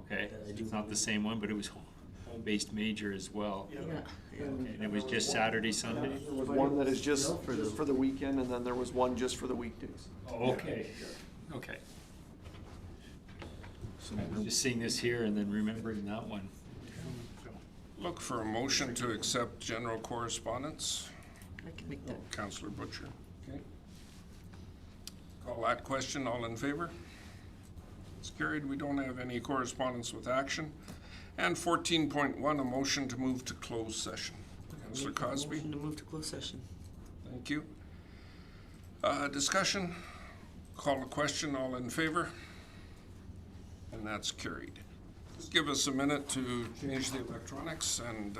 Speaker 8: Okay,
Speaker 10: That I do
Speaker 8: it's not the same one, but it was home-based major as well.
Speaker 10: Yeah.
Speaker 8: And it was just Saturday, Sunday?
Speaker 3: There was one that is just for the weekend, and then there was one just for the weekdays.
Speaker 8: Oh, okay, okay. I was just seeing this here and then remembering that one.
Speaker 1: Look for a motion to accept general correspondence.
Speaker 10: I can make that.
Speaker 1: Councillor Butcher. Okay. Call that question. All in favor? It's carried. We don't have any correspondence with action. And 14.1, a motion to move to closed session. Councillor Cosby.
Speaker 10: Motion to move to closed session.
Speaker 1: Thank you. Discussion? Call a question. All in favor? And that's carried. Just give us a minute to change the electronics and